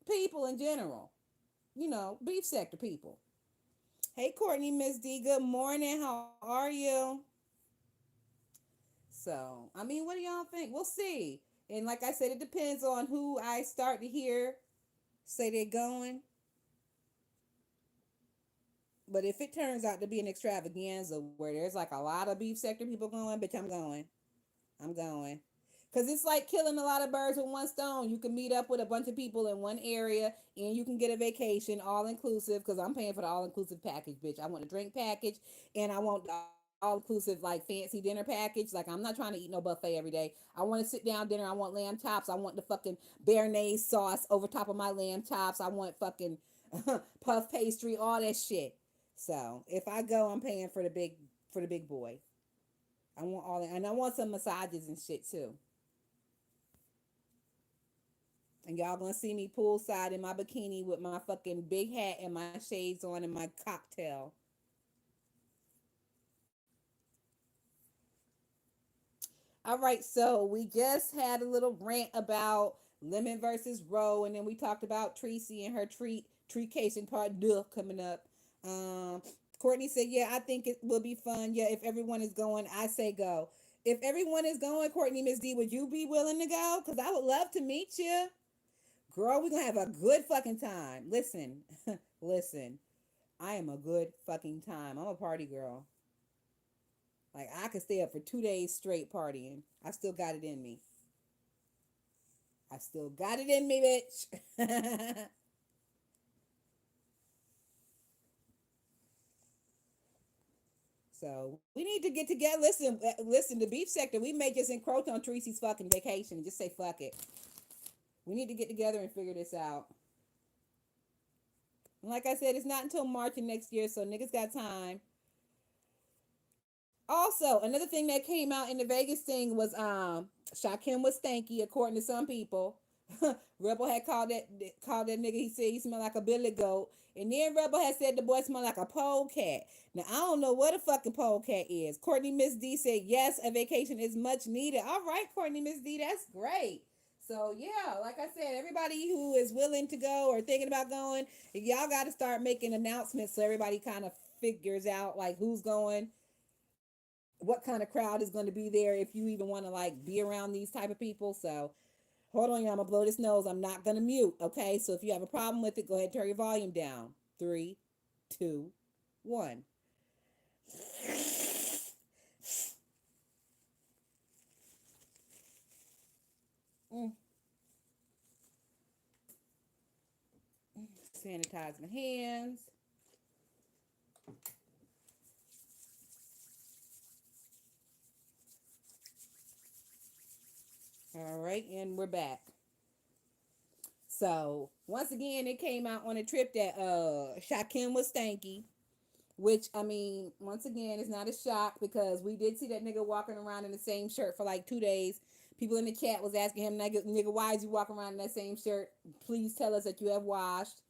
people in general, beef sector people. Hey, Courtney, Miss D, good morning. How are you? So, I mean, what do y'all think? We'll see. And like I said, it depends on who I start to hear say they're going. But if it turns out to be an extravaganza where there's like a lot of beef sector people going, bitch, I'm going. I'm going. Because it's like killing a lot of birds with one stone. You can meet up with a bunch of people in one area and you can get a vacation all inclusive because I'm paying for the all inclusive package, bitch. I want a drink package and I want the all inclusive, like fancy dinner package. Like, I'm not trying to eat no buffet every day. I want to sit down dinner. I want lamb chops. I want the fucking béarnaise sauce over top of my lamb chops. I want fucking puff pastry, all that shit. So if I go, I'm paying for the big boy. I want all that, and I want some massages and shit too. And y'all gonna see me poolside in my bikini with my fucking big hat and my shades on and my cocktail. All right, so we just had a little rant about Lemon versus Roe, and then we talked about Tracy and her treat case in part deux coming up. Um, Courtney said, "Yeah, I think it will be fun. Yeah, if everyone is going, I say go. If everyone is going, Courtney, Miss D, would you be willing to go? Because I would love to meet you, girl. We're gonna have a good fucking time. Listen, listen. I am a good fucking time. I'm a party girl. Like I could stay up for 2 days straight partying. I still got it in me. I still got it in me, bitch." So we need to get together. Listen. The beef sector. We may just encroach on Tracy's fucking vacation and just say fuck it. We need to get together and figure this out. And like I said, it's not until March of next year, so niggas got time. Also, another thing that came out in the Vegas thing was Shakim was stanky, according to some people. Rebel had called that nigga. He said he smelled like a billy goat, and then Rebel had said the boy smelled like a polecat. Now I don't know what a fucking polecat is. Courtney Miss D said yes, a vacation is much needed. All right, Courtney Miss D, that's great. So yeah, like I said, everybody who is willing to go or thinking about going, y'all got to start making announcements so everybody kind of figures out like who's going, what kind of crowd is going to be there if you even want to like be around these type of people. So hold on, y'all. I'm gonna blow this nose. I'm not gonna mute. Okay. So if you have a problem with it, go ahead and turn your volume down. Three, two, one. Mm, sanitize my hands. All right, and we're back. So once again, it came out on a trip that Shakim was stanky. Which I mean, once again, it's not a shock because we did see that nigga walking around in the same shirt for like 2 days. People in the chat was asking him, nigga, why is you walking around in that same shirt? Please tell us that you have washed.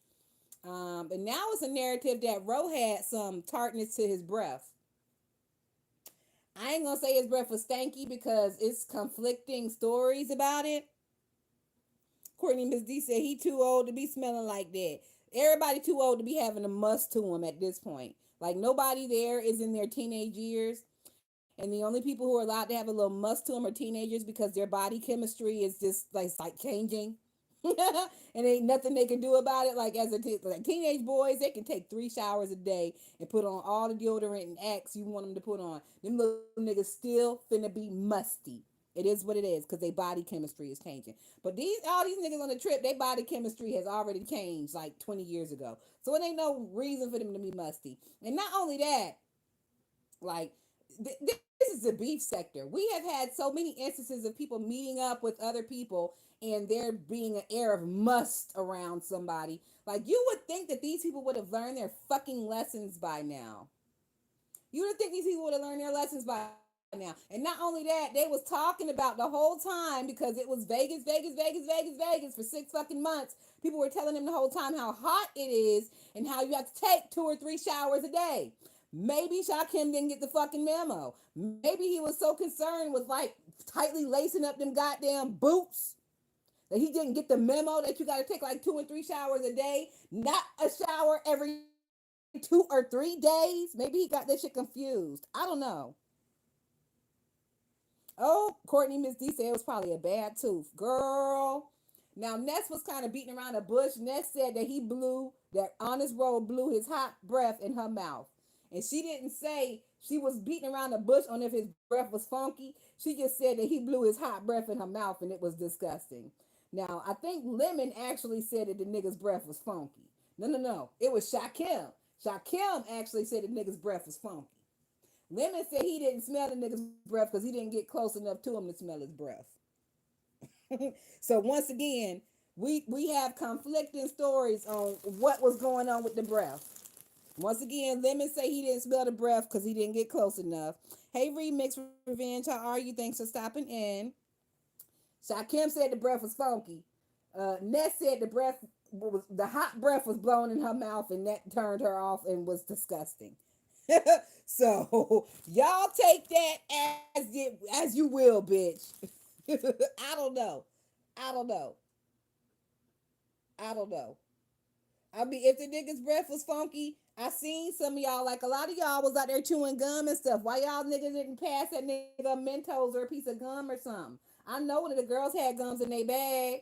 And now it's a narrative that Ro had some tartness to his breath. I ain't gonna say his breath was stanky because it's conflicting stories about it. Courtney Miss D said he too old to be smelling like that. Everybody too old to be having a must to him at this point. Like nobody there is in their teenage years. And the only people who are allowed to have a little must to them are teenagers because their body chemistry is just like changing. And ain't nothing they can do about it. Like like teenage boys, they can take 3 showers a day and put on all the deodorant and Axe you want them to put on. Them little niggas still finna be musty. It is what it is because their body chemistry is changing. But all these niggas on the trip, their body chemistry has already changed like 20 years ago. So it ain't no reason for them to be musty. And not only that, like this is the beef sector. We have had so many instances of people meeting up with other people and there being an air of must around somebody. Like you would think that these people would have learned their fucking lessons by now. You would think these people would have learned their lessons by now. And not only that, they was talking about the whole time because it was Vegas for 6 fucking months. People were telling them the whole time how hot it is and how you have to take 2 or 3 showers a day. Maybe Shakim didn't get the fucking memo. Maybe he was so concerned with like tightly lacing up them goddamn boots that he didn't get the memo that you got to take like 2 and 3 showers a day, not a shower every 2 or 3 days. Maybe he got that shit confused. I don't know. Oh, Courtney Miss D said it was probably a bad tooth. Girl. Now, Ness was kind of beating around the bush. Ness said that that Honest Roll blew his hot breath in her mouth. And she didn't say she was beating around the bush on if his breath was funky. She just said that he blew his hot breath in her mouth and it was disgusting. Now, I think Lemon actually said that the nigga's breath was funky. No. It was Shakim. Shakim actually said the nigga's breath was funky. Lemon said he didn't smell the nigga's breath because he didn't get close enough to him to smell his breath. So once again, we have conflicting stories on what was going on with the breath. Once again, Lemon say he didn't smell the breath because he didn't get close enough. Hey, Remix Revenge, how are you? Thanks for stopping in. Shakim said the breath was funky. Ness said the hot breath was blown in her mouth and that turned her off and was disgusting. So y'all take that as you will, bitch. I don't know. I don't know. I don't know. I mean, if the nigga's breath was funky, I seen some of y'all, like a lot of y'all was out there chewing gum and stuff. Why y'all niggas didn't pass that nigga Mentos or a piece of gum or something? I know one of the girls had gums in their bag.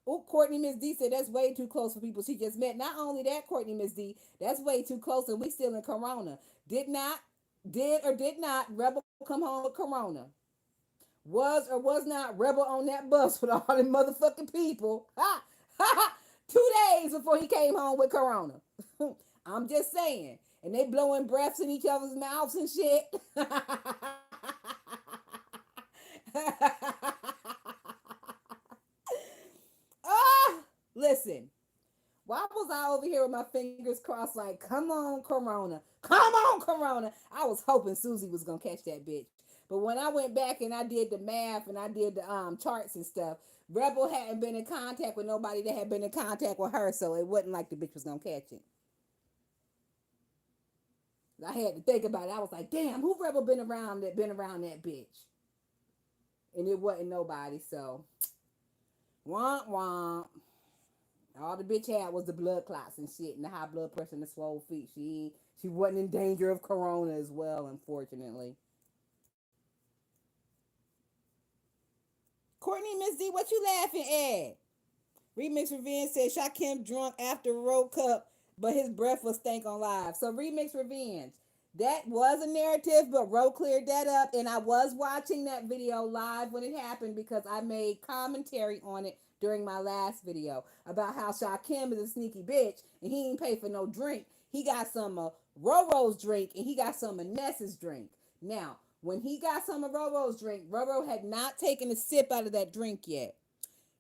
Oh, Courtney Miss D said that's way too close for people she just met. Not only that, Courtney Miss D, that's way too close and we still in Corona. Did not Rebel come home with Corona? Was or was not Rebel on that bus with all them motherfucking people? Ha! Ha! Ha! 2 days before he came home with Corona. I'm just saying. And they blowing breaths in each other's mouths and shit. Ah, listen. Why was I over here with my fingers crossed like, come on, Corona. Come on, Corona. I was hoping Susie was going to catch that bitch. But when I went back and I did the math and I did the charts and stuff, Rebel hadn't been in contact with nobody that had been in contact with her, so it wasn't like the bitch was going to catch it. I had to think about it. I was like, damn, who Rebel been around that bitch? And it wasn't nobody, so womp womp. All the bitch had was the blood clots and shit and the high blood pressure and the swole feet. She wasn't in danger of corona as well, unfortunately. Courtney Miss D, what you laughing at? Remix Revenge said Shakim drunk after World Cup, but his breath was stank on live. So Remix Revenge. That was a narrative, but Ro cleared that up, and I was watching that video live when it happened because I made commentary on it during my last video about how Shakim is a sneaky bitch and he ain't pay for no drink. He got some of Roro's drink and he got some of Ness's drink. Now, when he got some of Roro's drink, Roro had not taken a sip out of that drink yet.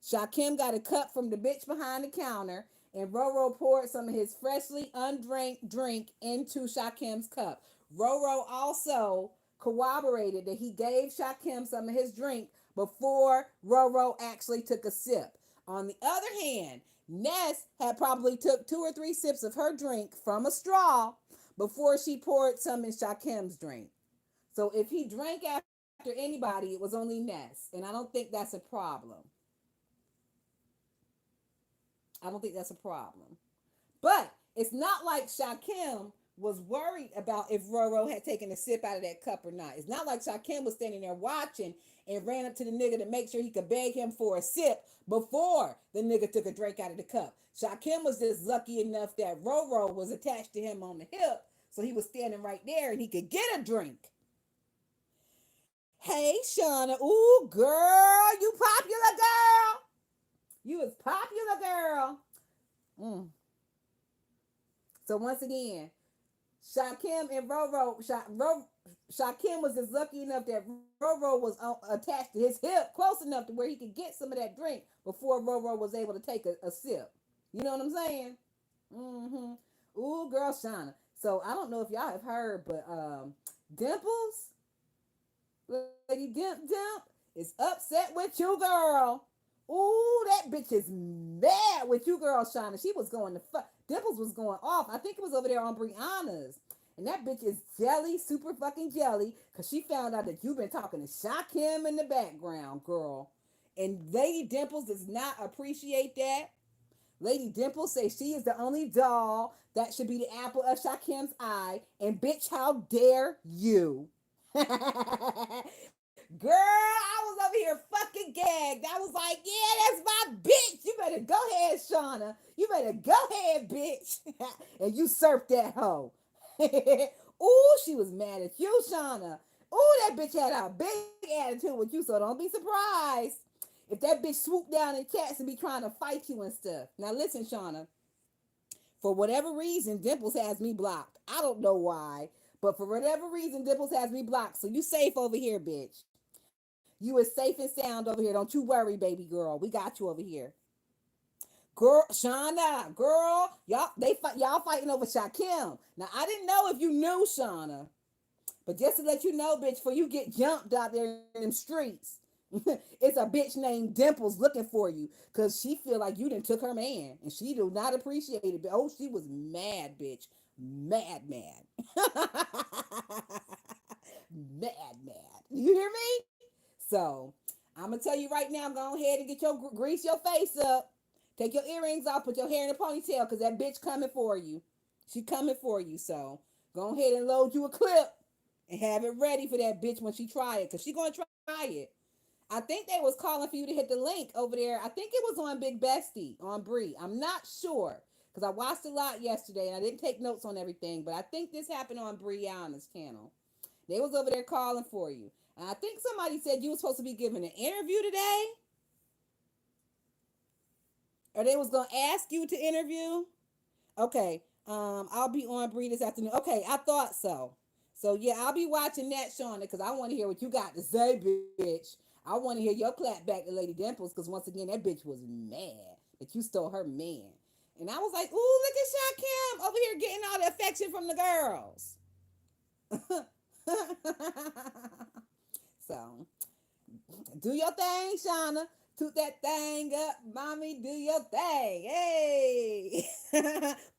Shakim got a cup from the bitch behind the counter, and Roro poured some of his freshly undrank drink into Shakim's cup. Roro also corroborated that he gave Shakim some of his drink before Roro actually took a sip. On the other hand, Ness had probably took 2 or 3 sips of her drink from a straw before she poured some in Shakim's drink. So if he drank after anybody, it was only Ness, and I don't think that's a problem. I don't think that's a problem. But it's not like Shakim was worried about if Roro had taken a sip out of that cup or not. It's not like Shakim was standing there watching and ran up to the nigga to make sure he could beg him for a sip before the nigga took a drink out of the cup. Shakim was just lucky enough that Roro was attached to him on the hip, so he was standing right there and he could get a drink. Hey, Hey, Shauna. Ooh, girl, you popular girl. You was popular girl. Mm. So once again, Shakim and Shakim was just lucky enough that Roro was attached to his hip close enough to where he could get some of that drink before Roro was able to take a sip. You know what I'm saying? Mm-hmm. Ooh, girl, Shauna. So I don't know if y'all have heard, but Dimples, Lady Dimp, is upset with you, girl. Ooh, that bitch is mad with you, girl, Shauna. She was going to fuck. Dimples was going off. I think it was over there on Brianna's. And that bitch is jelly, super fucking jelly, because she found out that you've been talking to Shakim in the background, girl. And Lady Dimples does not appreciate that. Lady Dimples says she is the only doll that should be the apple of Shakim's eye. And bitch, how dare you? Girl, I was over here fucking gagged. I was like, yeah, that's my bitch. You better go ahead, Shauna. You better go ahead, bitch. And you surfed that hoe. Ooh, she was mad at you, Shauna. Ooh, that bitch had a big attitude with you, so don't be surprised if that bitch swoop down in cats and be trying to fight you and stuff. Now listen, Shauna. For whatever reason, Dimples has me blocked. I don't know why, but for whatever reason, Dimples has me blocked. So you safe over here, bitch. You is safe and sound over here. Don't you worry, baby girl. We got you over here. Girl, Shauna, girl, y'all fighting over Shakim. Now I didn't know if you knew Shauna, but just to let you know, bitch, before you get jumped out there in them streets, it's a bitch named Dimples looking for you because she feel like you done took her man and she do not appreciate it. Oh, she was mad, bitch, mad, mad. You hear me? So I'm gonna tell you right now, go ahead and get your grease your face up. Take your earrings off, put your hair in a ponytail, cause that bitch coming for you. She coming for you. So go ahead and load you a clip and have it ready for that bitch when she try it, cause she gonna try it. I think they was calling for you to hit the link over there. I think it was on Big Bestie on Bree. I'm not sure because I watched a lot yesterday and I didn't take notes on everything, but I think this happened on Brianna's channel. They was over there calling for you. And I think somebody said you were supposed to be giving an interview today, or they was gonna ask you to interview. Okay, I'll be on Bree this afternoon. Okay, I thought so. So yeah, I'll be watching that, Shauna, because I want to hear what you got to say, bitch. I want to hear your clap back to Lady Dimples, because once again, that bitch was mad that you stole her man. And I was like, ooh, look at Shakim over here getting all the affection from the girls. So, do your thing, Shauna. Toot that thing up, mommy. Do your thing. Hey.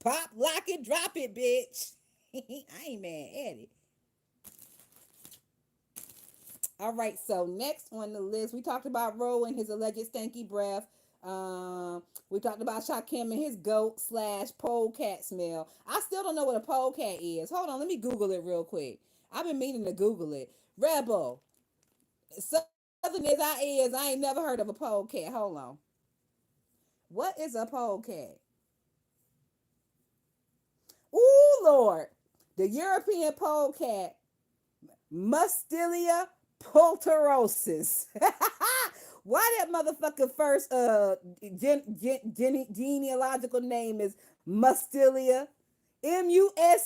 Pop, lock it, drop it, bitch. I ain't mad at it. All right, so next on the list, we talked about Ro and his alleged stanky breath. We talked about Shakim and his goat slash polecat smell. I still don't know what a polecat is. Hold on, let me Google it real quick. I've been meaning to Google it. Rebel. Southern as I ain't never heard of a polecat. Hold on. What is a polecat? Ooh, Lord. The European polecat, Mustilia pulterosus. Why that motherfucker first genealogical name is Mustilia? Mustela.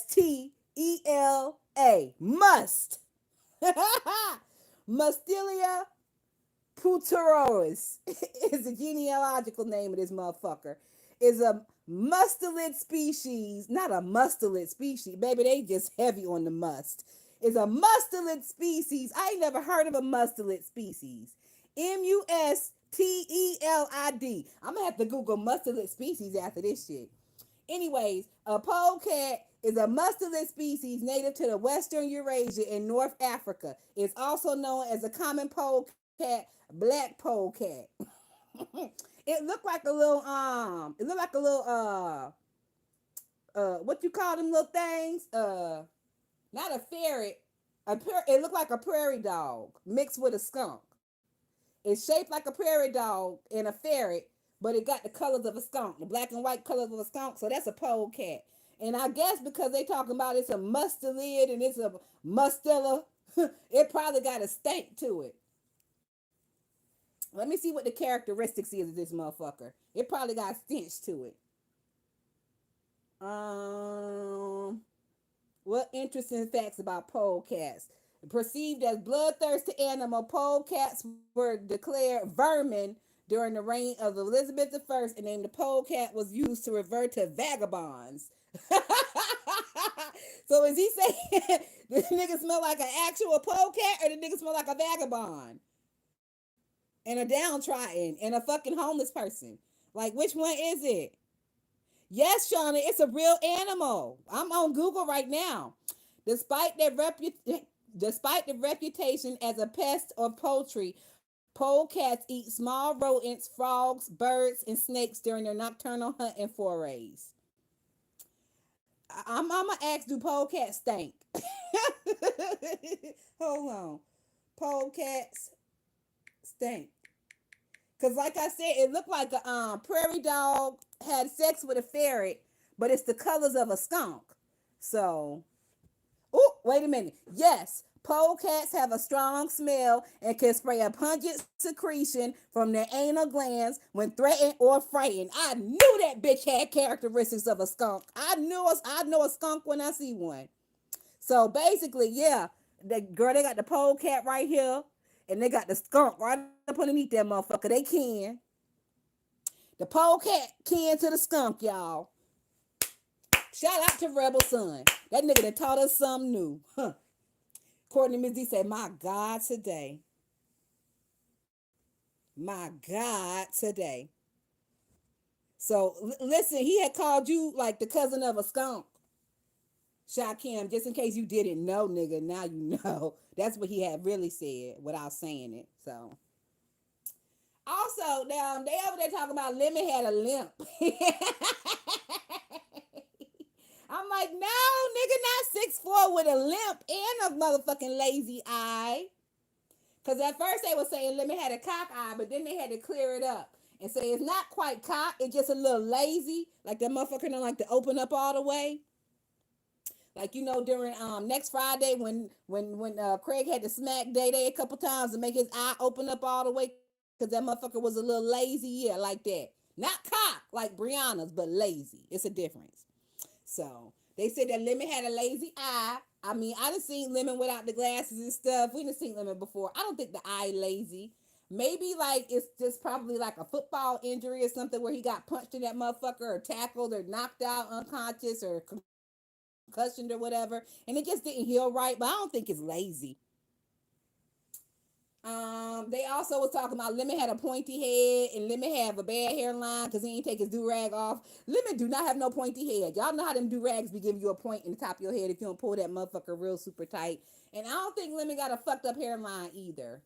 Must. Mustilia Puteroris is the genealogical name of this motherfucker. Is a mustelid species, not a mustelid species. Baby, they just heavy on the must. Is a mustelid species. I ain't never heard of a mustelid species. Mustelid. I'm gonna have to Google mustelid species after this shit. Anyways, a polecat is a mustelid species native to the Western Eurasia and North Africa. It's also known as a common polecat, black polecat. It looked like a little it looked like a little what you call them little things? Not a ferret. It looked like a prairie dog mixed with a skunk. It's shaped like a prairie dog and a ferret, but it got the colors of a skunk, the black and white colors of a skunk. So that's a polecat. And I guess because they talking about it's a mustelid and it's a mustela It probably got a stank to it. Let me see what the characteristics is of this motherfucker. It probably got stench to it. Um, what interesting facts about polecats? Perceived as bloodthirsty animal, polecats were declared vermin during the reign of Elizabeth I, and named the polecat was used to refer to vagabonds. So is he saying the nigga smell like an actual polecat or the nigga smell like a vagabond and a downtrodden and a fucking homeless person? Like, which one is it? Yes, Shauna, it's a real animal. I'm on Google right now. Despite their despite the reputation as a pest or poultry, polecats eat small rodents, frogs, birds, and snakes during their nocturnal hunting forays. I'm gonna ask, do polecats stink? Hold on, polecats stink. Cause like I said, it looked like a prairie dog had sex with a ferret, but it's the colors of a skunk. So, oh, wait a minute. Yes, polecats have a strong smell and can spray a pungent secretion from their anal glands when threatened or frightened. I knew that bitch had characteristics of a skunk. I know a skunk when I see one. So basically, yeah, the girl, they got the polecat right here, and they got the skunk right up underneath that motherfucker. They can. The polecat can to the skunk, y'all. Shout out to Rebel Son. That nigga that taught us something new. Huh. Courtney Miss D said, my God today. My God today. So listen, he had called you like the cousin of a skunk. Shakim, just in case you didn't know, nigga, now you know. That's what he had really said without saying it. So also, now they over there talking about Lemon had a limp. I'm like, no, nigga, not 6'4" with a limp and a motherfucking lazy eye. Cause at first they were saying Lemon had a cock eye, but then they had to clear it up and say it's not quite cock, it's just a little lazy. Like that motherfucker don't like to open up all the way. Like during next Friday when Craig had to smack Day Day a couple times to make his eye open up all the way because that motherfucker was a little lazy, yeah, like that. Not cock like Brianna's, but lazy. It's a difference. So they said that Lemon had a lazy eye. I mean, I done seen Lemon without the glasses and stuff. We done seen Lemon before. I don't think the eye lazy. Maybe like it's just probably like a football injury or something where he got punched in that motherfucker or tackled or knocked out unconscious or concussioned or whatever, and it just didn't heal right. But I don't think it's lazy. They also was talking about Lemon had a pointy head and Lemon have a bad hairline because he ain't take his do rag off. Lemon do not have no pointy head. Y'all know how them do rags be giving you a point in the top of your head if you don't pull that motherfucker real super tight. And I don't think Lemon got a fucked up hairline either.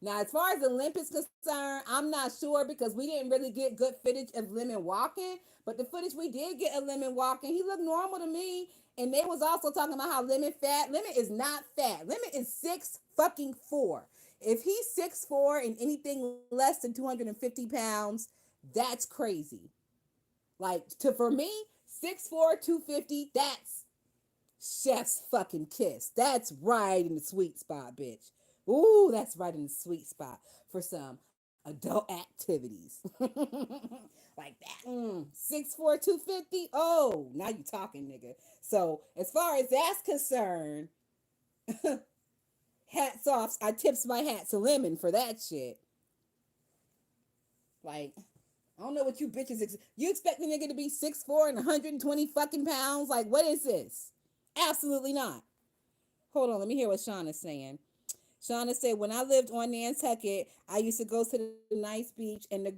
Now, as far as the limp is concerned, I'm not sure because we didn't really get good footage of Lemon walking. But the footage we did get of Lemon walking, he looked normal to me. And they was also talking about how Lemon fat. Lemon is not fat. Lemon is 6 fucking 4. If he's 6'4" and anything less than 250 pounds, that's crazy. Like for me, 6'4", 250, that's chef's fucking kiss. That's right in the sweet spot, bitch. Ooh, that's right in the sweet spot for some adult activities. Like that. 6'4", 250. Oh, now you talking, nigga. So as far as that's concerned, hats off. I tips my hat to Lemon for that shit. Like, I don't know what you bitches you expect the nigga to be 6'4" and 120 fucking pounds? Like, what is this? Absolutely not. Hold on, let me hear what Shauna's saying. Shauna said, when I lived on Nantucket, I used to go to the nice beach and the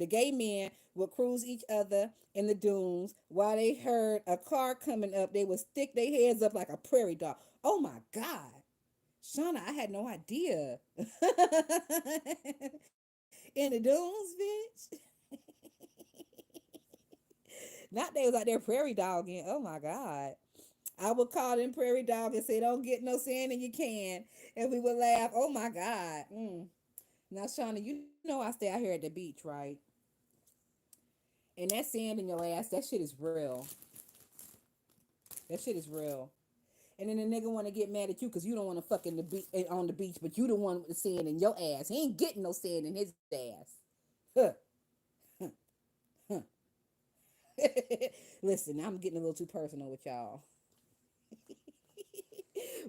gay men would cruise each other in the dunes while they heard a car coming up. They would stick their heads up like a prairie dog. Oh my God. Shauna, I had no idea. In the dunes, bitch. Not they was out there prairie dogging. Oh my God. I would call them prairie dog and say, don't get no sand in your can. And we would laugh. Oh my God. Now, Shauna, you know I stay out here at the beach, right? And that sand in your ass, that shit is real. That shit is real. And then the nigga want to get mad at you because you don't want to fuck in the on the beach, but you the one with the sand in your ass. He ain't getting no sand in his ass. Huh. Listen, I'm getting a little too personal with y'all.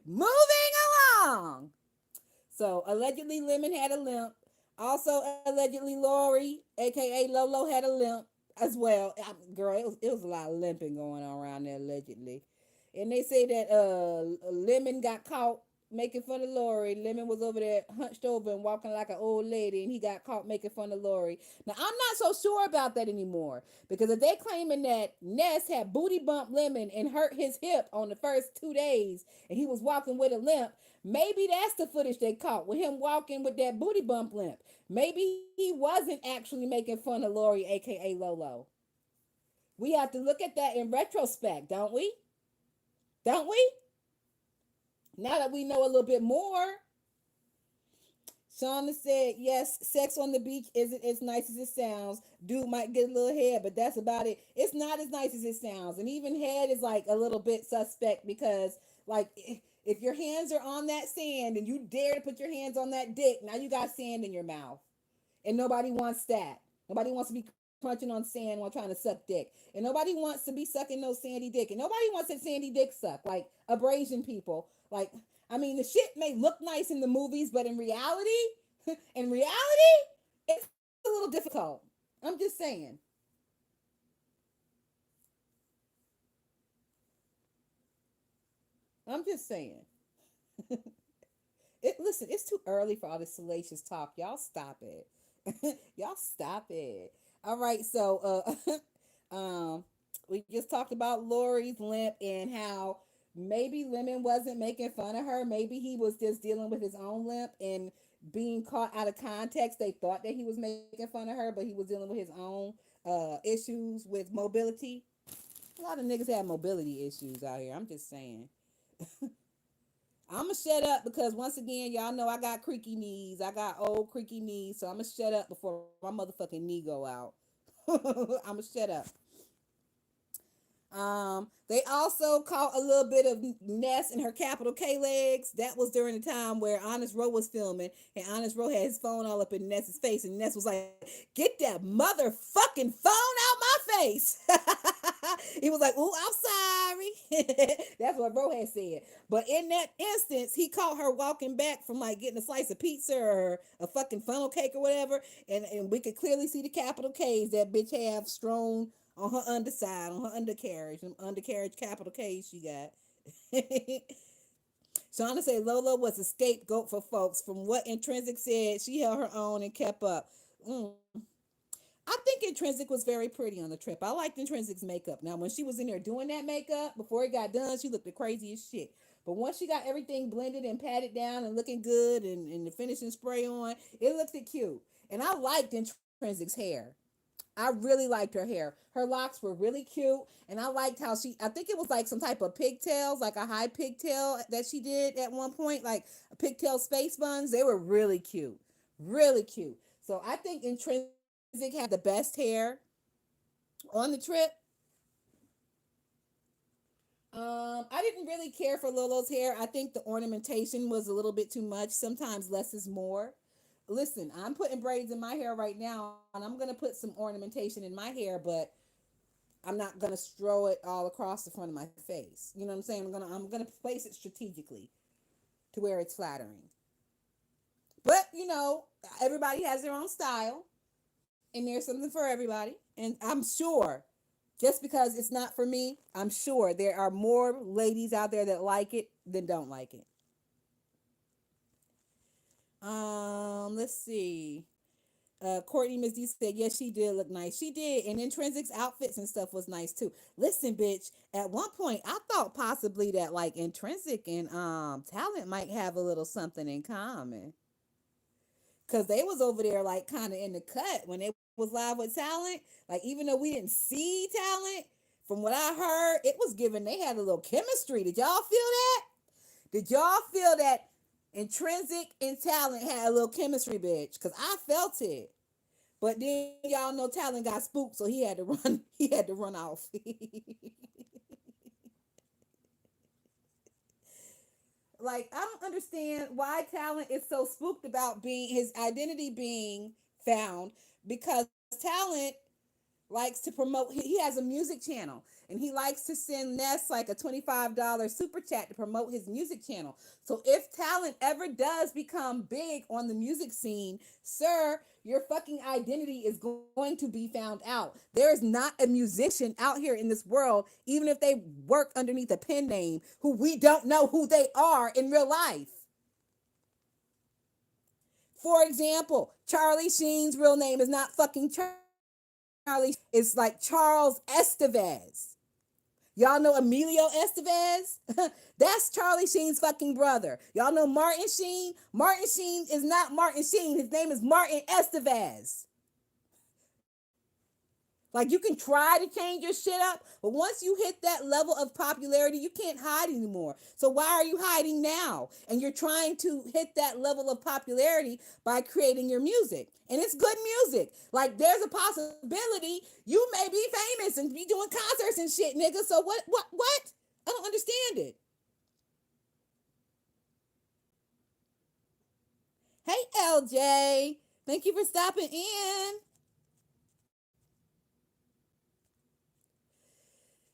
Moving along. So allegedly Lemon had a limp. Also allegedly Lori, aka Lolo, had a limp as well. Girl, it was a lot of limping going on around there allegedly. And they say that Lemon got caught making fun of Lori. Lemon was over there hunched over and walking like an old lady, and he got caught making fun of Lori. Now I'm not so sure about that anymore because if they claiming that Ness had booty bumped Lemon and hurt his hip on the first 2 days, and he was walking with a limp, maybe that's the footage they caught with him walking with that booty bump limp. Maybe he wasn't actually making fun of Lori, aka Lolo. We have to look at that in retrospect, don't we? Don't we? Now that we know a little bit more, Shauna said, yes, sex on the beach isn't as nice as it sounds. Dude might get a little head, but that's about it. It's not as nice as it sounds. And even head is like a little bit suspect because, like, if your hands are on that sand and you dare to put your hands on that dick, now you got sand in your mouth. And nobody wants that. Nobody wants to be crunching on sand while trying to suck dick. And nobody wants to be sucking no sandy dick. And nobody wants that sandy dick suck. Like abrasion people. Like, I mean, the shit may look nice in the movies, but in reality, it's a little difficult. I'm just saying. I'm just saying. Listen, it's too early for all this salacious talk. Y'all stop it. Y'all stop it. All right, so we just talked about Lori's limp and how maybe Lemon wasn't making fun of her. Maybe he was just dealing with his own limp and being caught out of context. They thought that he was making fun of her, but he was dealing with his own issues with mobility. A lot of niggas have mobility issues out here. I'm just saying. I'm gonna shut up because once again, y'all know I got creaky knees. I got old creaky knees, so I'm gonna shut up before my motherfucking knee go out. I'm gonna shut up. They also caught a little bit of Ness in her capital K legs. That was during the time where Honest Row was filming, and Honest Row had his phone all up in Ness's face, and Ness was like, "Get that motherfucking phone out my face!" He was like, "Ooh, I'm sorry." That's what Row had said. But in that instance, he caught her walking back from like getting a slice of pizza or a fucking funnel cake or whatever, and we could clearly see the capital K's that bitch have strewn on her underside, on her undercarriage, undercarriage capital K she got. Shauna said Lola was a scapegoat for folks. From what Intrinsic said, she held her own and kept up. Mm. I think Intrinsic was very pretty on the trip. I liked Intrinsic's makeup. Now, when she was in there doing that makeup, before it got done, she looked the craziest shit. But once she got everything blended and patted down and looking good and the finishing spray on, it looked cute. And I liked Intrinsic's hair. I really liked her hair. Her locks were really cute, and I liked how I think it was like some type of pigtails, like a high pigtail that she did at one point, like pigtail space buns. They were really cute. Really cute. So I think Intrinsic had the best hair on the trip. I didn't really care for Lolo's hair. I think the ornamentation was a little bit too much. Sometimes less is more. Listen, I'm putting braids in my hair right now, and I'm gonna put some ornamentation in my hair, but I'm not gonna strow it all across the front of my face. You know what I'm saying? I'm gonna place it strategically to where it's flattering. But everybody has their own style, and there's something for everybody. And I'm sure, just because it's not for me, I'm sure there are more ladies out there that like it than don't like it. Let's see. Courtney Miss D said, yes, she did look nice. She did. And Intrinsic's outfits and stuff was nice too. Listen, bitch, at one point I thought possibly that like Intrinsic and Talent might have a little something in common. Cause they was over there like kind of in the cut when they was live with Talent. Like even though we didn't see Talent, from what I heard, it was given they had a little chemistry. Did y'all feel that? Did y'all feel that Intrinsic and Talent had a little chemistry, bitch? Cause I felt it. But then y'all know Talon got spooked, so he had to run. He had to run off. like I don't understand why Talent is so spooked about being his identity being found, because Talent likes to promote, he has a music channel, and he likes to send Ness like a $25 super chat to promote his music channel. So if Talent ever does become big on the music scene, sir, your fucking identity is going to be found out. There is not a musician out here in this world, even if they work underneath a pen name, who we don't know who they are in real life. For example, Charlie Sheen's real name is not fucking Charlie Sheen. It's like Charles Estevez. Y'all know Emilio Estevez? That's Charlie Sheen's fucking brother. Y'all know Martin Sheen? Martin Sheen is not Martin Sheen. His name is Martin Estevez. Like, you can try to change your shit up, but once you hit that level of popularity, you can't hide anymore. So why are you hiding now? And you're trying to hit that level of popularity by creating your music. And it's good music. Like, there's a possibility you may be famous and be doing concerts and shit, nigga. So what? I don't understand it. Hey, LJ. Thank you for stopping in.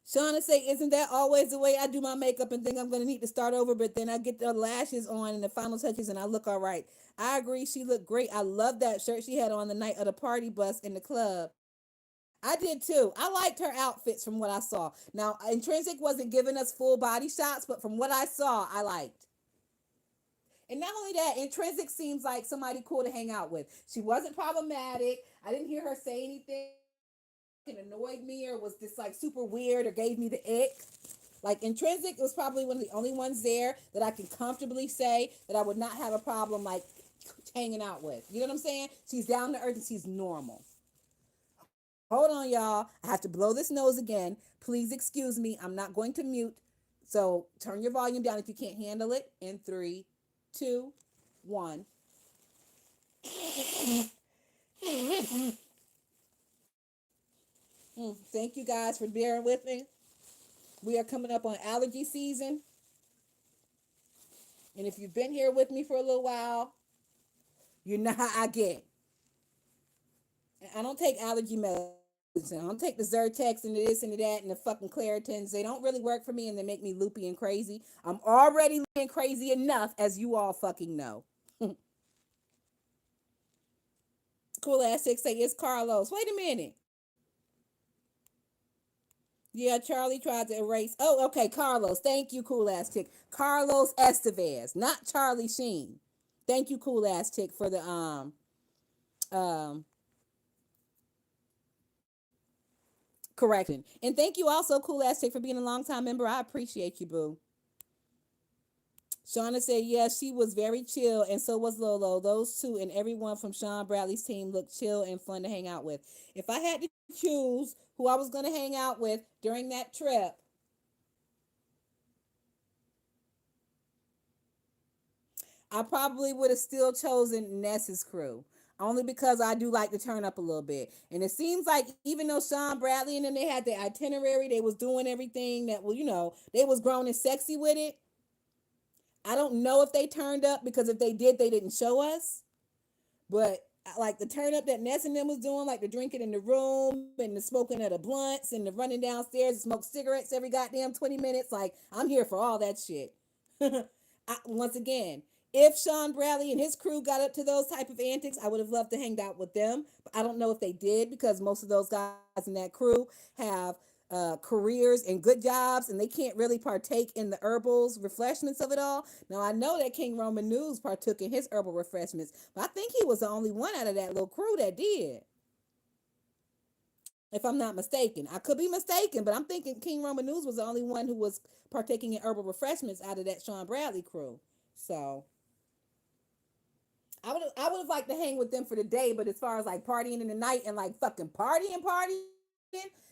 Shauna say, isn't that always the way I do my makeup and think I'm going to need to start over, but then I get the lashes on and the final touches and I look all right. I agree. She looked great. I love that shirt she had on the night of the party bus in the club. I did too. I liked her outfits from what I saw. Now, Intrinsic wasn't giving us full body shots, but from what I saw, I liked. And not only that, Intrinsic seems like somebody cool to hang out with. She wasn't problematic. I didn't hear her say anything that fucking annoyed me or was just like super weird or gave me the ick. Like Intrinsic was probably one of the only ones there that I can comfortably say that I would not have a problem like hanging out with. You know what I'm saying? She's down to earth and she's normal. Hold on, y'all. I have to blow this nose again. Please excuse me. I'm not going to mute. So turn your volume down if you can't handle it. In three, two, one. Thank you guys for bearing with me. We are coming up on allergy season. And if you've been here with me for a little while, you know how I get. I don't take allergy medicine. I don't take the Zyrtex and the this and the that and the fucking Claritins. They don't really work for me and they make me loopy and crazy. I'm already loopy and crazy enough, as you all fucking know. Cool ass six say it's Carlos. Wait a minute. Yeah, Charlie tried to erase. Oh, okay, Carlos. Thank you, cool ass chick. Carlos Estevez, not Charlie Sheen. Thank you, cool ass chick, for the um correction. And thank you also, cool ass chick, for being a long time member. I appreciate you, boo. Shauna said, yes, she was very chill, and so was Lolo. Those two and everyone from Sean Bradley's team looked chill and fun to hang out with. If I had to choose who I was going to hang out with during that trip, I probably would have still chosen Ness's crew. Only because I do like to turn up a little bit. And it seems like even though Sean Bradley and them, they had the itinerary, they was doing everything that, well, they was grown and sexy with it. I don't know if they turned up, because if they did, they didn't show us. But like the turn up that Ness and them was doing, like the drinking in the room and the smoking of the blunts and the running downstairs to smoke cigarettes every goddamn 20 minutes, like I'm here for all that shit. Once again, if Sean Bradley and his crew got up to those type of antics, I would have loved to hang out with them. But I don't know if they did, because most of those guys in that crew have careers and good jobs, and they can't really partake in the herbals refreshments of it all. Now I know that King Roman News partook in his herbal refreshments, but I think he was the only one out of that little crew that did. If I'm not mistaken, I could be mistaken, but I'm thinking King Roman News was the only one who was partaking in herbal refreshments out of that Sean Bradley crew. So I would have liked to hang with them for the day, but as far as like partying in the night and like fucking partying,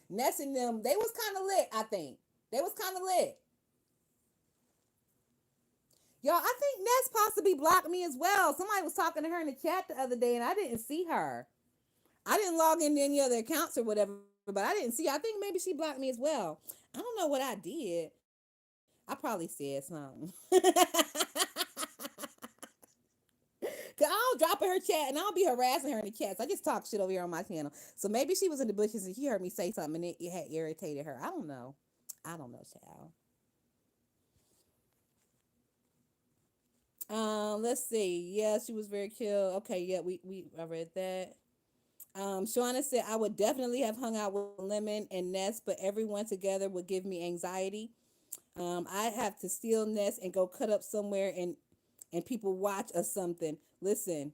Ness and them, they was kind of lit. I think they was kind of lit. Y'all, I think Ness possibly blocked me as well. Somebody was talking to her in the chat the other day, and I didn't see her. I didn't log into any other accounts or whatever, but I didn't see her. I think maybe she blocked me as well. I don't know what I did. I probably said something. Cause I'll drop in her chat and I'll be harassing her in the chats. I just talk shit over here on my channel. So maybe she was in the bushes and she heard me say something and it had irritated her. I don't know. I don't know, child. Let's see. Yeah, she was very cute. Okay, yeah, we I read that. Shauna said I would definitely have hung out with Lemon and Ness, but everyone together would give me anxiety. I'd have to steal Ness and go cut up somewhere and people watch or something. Listen,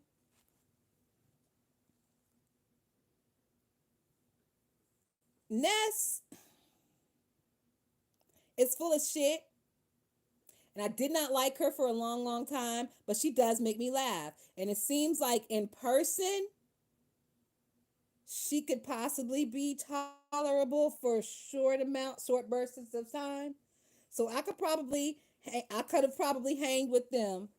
Ness is full of shit, and I did not like her for a long, long time, but she does make me laugh. And it seems like in person, she could possibly be tolerable for short bursts of time. So I could have probably hanged with them,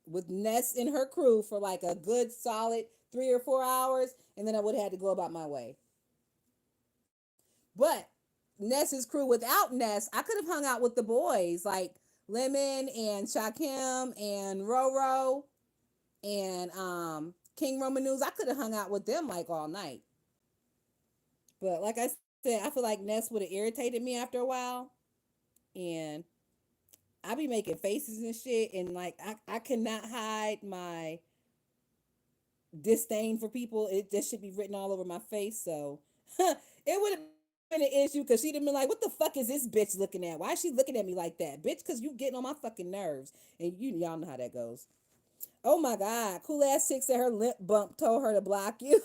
with Ness and her crew for like a good solid 3 or 4 hours, and then I would have had to go about my way. But Ness's crew without Ness, I could have hung out with the boys like Lemon and Shakim and Roro and King Roman News. I could have hung out with them like all night. But like I said, I feel like Ness would have irritated me after a while. And I be making faces and shit. And like, I cannot hide my disdain for people. It just should be written all over my face. So it would have been an issue because she'd have been like, what the fuck is this bitch looking at? Why is she looking at me like that? Bitch, because you getting on my fucking nerves. And y'all know how that goes. Oh my God. Cool ass chick said her lip bump told her to block you.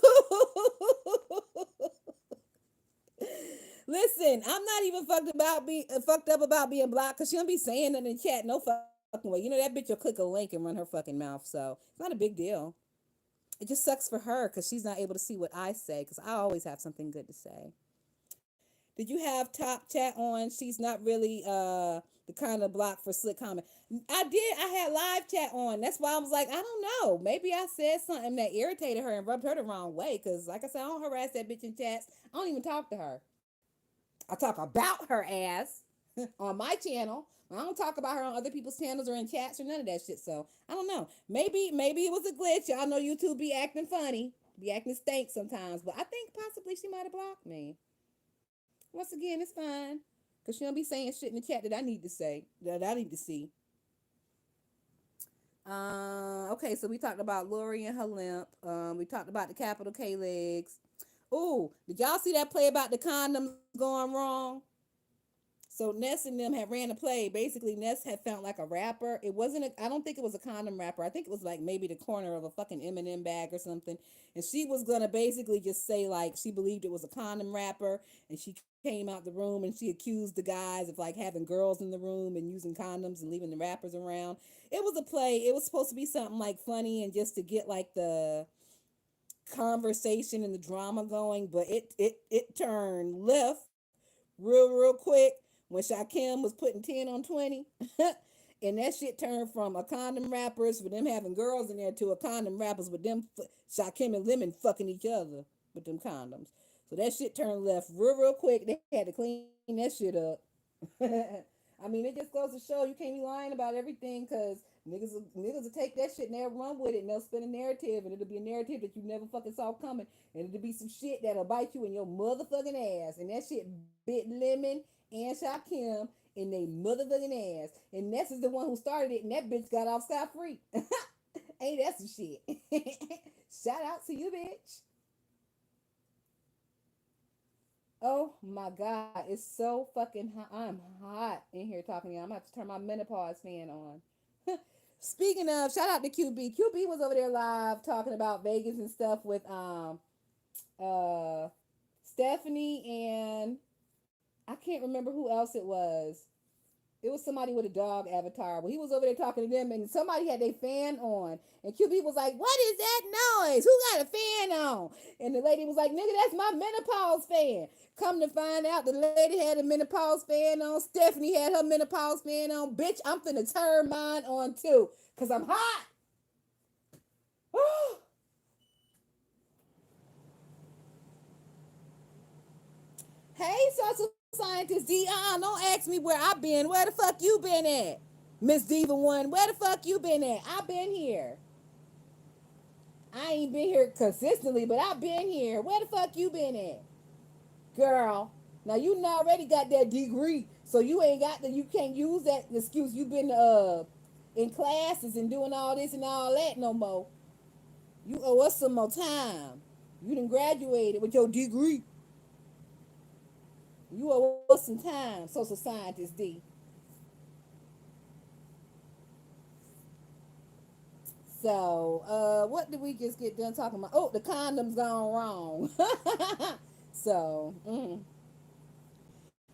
Listen, I'm not even fucked up about being blocked because she don't be saying it in the chat no fucking way. You know that bitch will click a link and run her fucking mouth, so it's not a big deal. It just sucks for her because she's not able to see what I say because I always have something good to say. Did you have top chat on? She's not really the kind of block for slick comment. I did. I had live chat on. That's why I was like, I don't know. Maybe I said something that irritated her and rubbed her the wrong way. Because like I said, I don't harass that bitch in chats. I don't even talk to her. I talk about her ass on my channel. I don't talk about her on other people's channels or in chats or none of that shit. So I don't know. Maybe it was a glitch. Y'all know YouTube be acting funny, be acting stank sometimes. But I think possibly she might have blocked me. Once again, it's fine because she don't be saying shit in the chat that I need to say that I need to see. Okay, so we talked about Lori and her limp. We talked about the capital K legs. Ooh, did y'all see that play about the condoms going wrong? So Ness and them had ran a play. Basically, Ness had found like a wrapper. It wasn't. I don't think it was a condom wrapper. I think it was like maybe the corner of a fucking M&M bag or something. And she was gonna basically just say like she believed it was a condom wrapper, and she came out the room and she accused the guys of like having girls in the room and using condoms and leaving the wrappers around. It was a play. It was supposed to be something like funny and just to get like the conversation and the drama going, but it turned left real quick when Shakim was putting 10 on 20. And that shit turned from a condom wrappers for them having girls in there to a condom wrappers with them Shakim and Lemon fucking each other with them condoms. So that shit turned left real quick. They had to clean that shit up. I mean, it just goes to show you can't be lying about everything because niggas will take that shit and they'll run with it and they'll spin a narrative and it'll be a narrative that you never fucking saw coming and it'll be some shit that'll bite you in your motherfucking ass and that shit bit Lemon and Shakim in they motherfucking ass and Ness is the one who started it and that bitch got off scot free. Ain't that some shit? Shout out to you, bitch. Oh my God, it's so fucking hot. I'm hot in here talking to you. I'm gonna have to turn my menopause fan on. Speaking of, shout out to QB. QB was over there live talking about Vegas and stuff with uh Stephanie and I can't remember who else it was. It was somebody with a dog avatar. Well, he was over there talking to them, and somebody had their fan on. And QB was like, "What is that noise? Who got a fan on?" And the lady was like, "Nigga, that's my menopause fan." Come to find out, the lady had a menopause fan on. Stephanie had her menopause fan on. Bitch, I'm finna turn mine on too, cause I'm hot. Hey, Sauce Scientist D, don't ask me where I been. Where the fuck you been at? Miss Diva One, where the fuck you been at? I been here. I ain't been here consistently, but I been here. Where the fuck you been at? Girl. Now you already got that degree, so you ain't got the you can't use that excuse you been in classes and doing all this and all that no more. You owe us some more time. You done graduated with your degree. You owe us some time, social scientist D. So, what did we just get done talking about? Oh, the condom's gone wrong. So,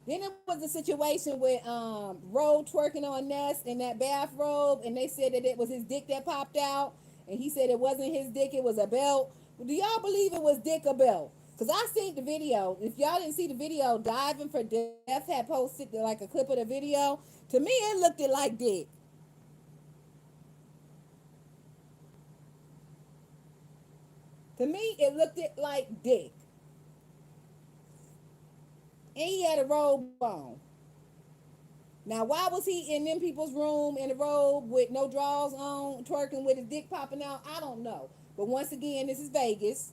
then it was a situation with Roe twerking on Ness in that bathrobe, and they said that it was his dick that popped out, and he said it wasn't his dick, it was a belt. Do y'all believe it was dick or belt? Because I seen the video. If y'all didn't see the video, Diving for Death had posted like a clip of the video. To me, it looked it like dick. To me, it looked it like dick. And he had a robe on. Now, why was he in them people's room in a robe with no drawers on, twerking with his dick popping out? I don't know. But once again, this is Vegas.